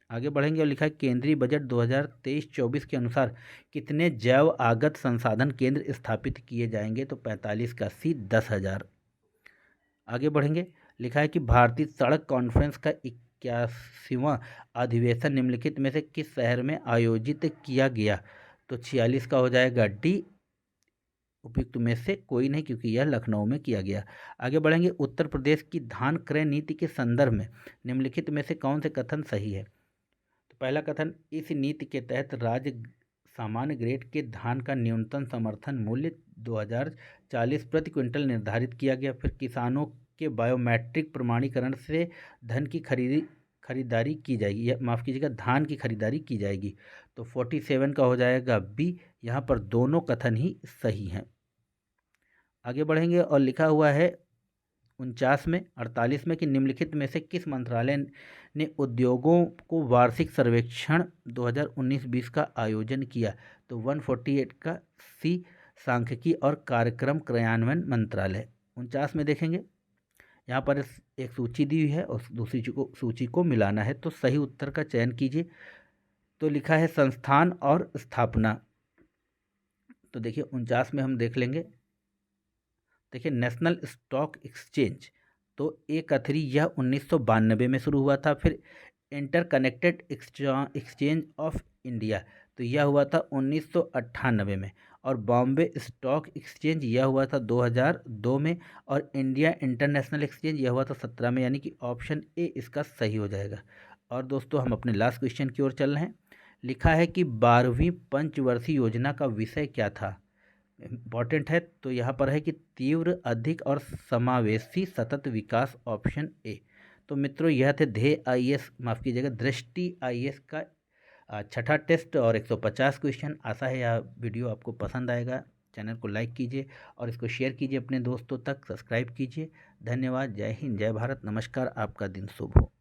आगे बढ़ेंगे और लिखा है केंद्रीय बजट 2023-24 के अनुसार कितने जैव आगत संसाधन केंद्र स्थापित किए जाएंगे। तो 45 का सी, 10,000। आगे बढ़ेंगे लिखा है कि भारतीय सड़क कॉन्फ्रेंस का 81वां अधिवेशन निम्नलिखित में से किस शहर में आयोजित किया गया? तो 46 का हो जाएगा डी, उपयुक्त में से कोई नहीं, क्योंकि यह लखनऊ में किया गया। आगे बढ़ेंगे। उत्तर प्रदेश की धान क्रय नीति के संदर्भ में निम्नलिखित में से कौन से कथन सही है? तो पहला कथन, इस नीति के तहत राज्य सामान्य ग्रेड के धान का न्यूनतम समर्थन मूल्य 2040 प्रति क्विंटल निर्धारित किया गया। फिर किसानों के बायोमेट्रिक प्रमाणीकरण से धन की खरीदारी की जाएगी, या माफ़ कीजिएगा, धान की खरीदारी की जाएगी। तो 47 का हो जाएगा बी। यहाँ पर दोनों कथन ही सही हैं। आगे बढ़ेंगे और लिखा हुआ है 49 में 48 में कि निम्नलिखित में से किस मंत्रालय ने उद्योगों को वार्षिक सर्वेक्षण 2019-20 का आयोजन किया? तो 148 का सी, सांख्यिकी और कार्यक्रम क्रियान्वयन मंत्रालय। 49 में देखेंगे, यहाँ पर एक सूची दी हुई है और दूसरी सूची को मिलाना है, तो सही उत्तर का चयन कीजिए। तो लिखा है संस्थान और स्थापना। तो देखिए 49 में हम देख लेंगे। देखिए नेशनल स्टॉक एक्सचेंज, तो 1 यह 1992 में शुरू हुआ था। फिर इंटरकनेक्टेड एक्सचेंज ऑफ इंडिया, तो यह हुआ था 1998 में। और बॉम्बे स्टॉक एक्सचेंज यह हुआ था 2002 में। और इंडिया इंटरनेशनल एक्सचेंज यह हुआ था 17 में, यानी कि ऑप्शन ए इसका सही हो जाएगा। और दोस्तों हम अपने लास्ट क्वेश्चन की ओर चल रहे हैं। लिखा है कि 12वीं पंचवर्षीय योजना का विषय क्या था? इम्पॉर्टेंट है। तो यहाँ पर है कि तीव्र, अधिक और समावेशी सतत विकास, ऑप्शन ए। तो मित्रों यह थे ध्येय आईएएस, माफ़ कीजिएगा, दृष्टि आईएएस का छठा टेस्ट और 150 क्वेश्चन। आशा है यह वीडियो आपको पसंद आएगा। चैनल को लाइक कीजिए और इसको शेयर कीजिए अपने दोस्तों तक, सब्सक्राइब कीजिए। धन्यवाद। जय हिंद, जय भारत, नमस्कार। आपका दिन शुभ हो।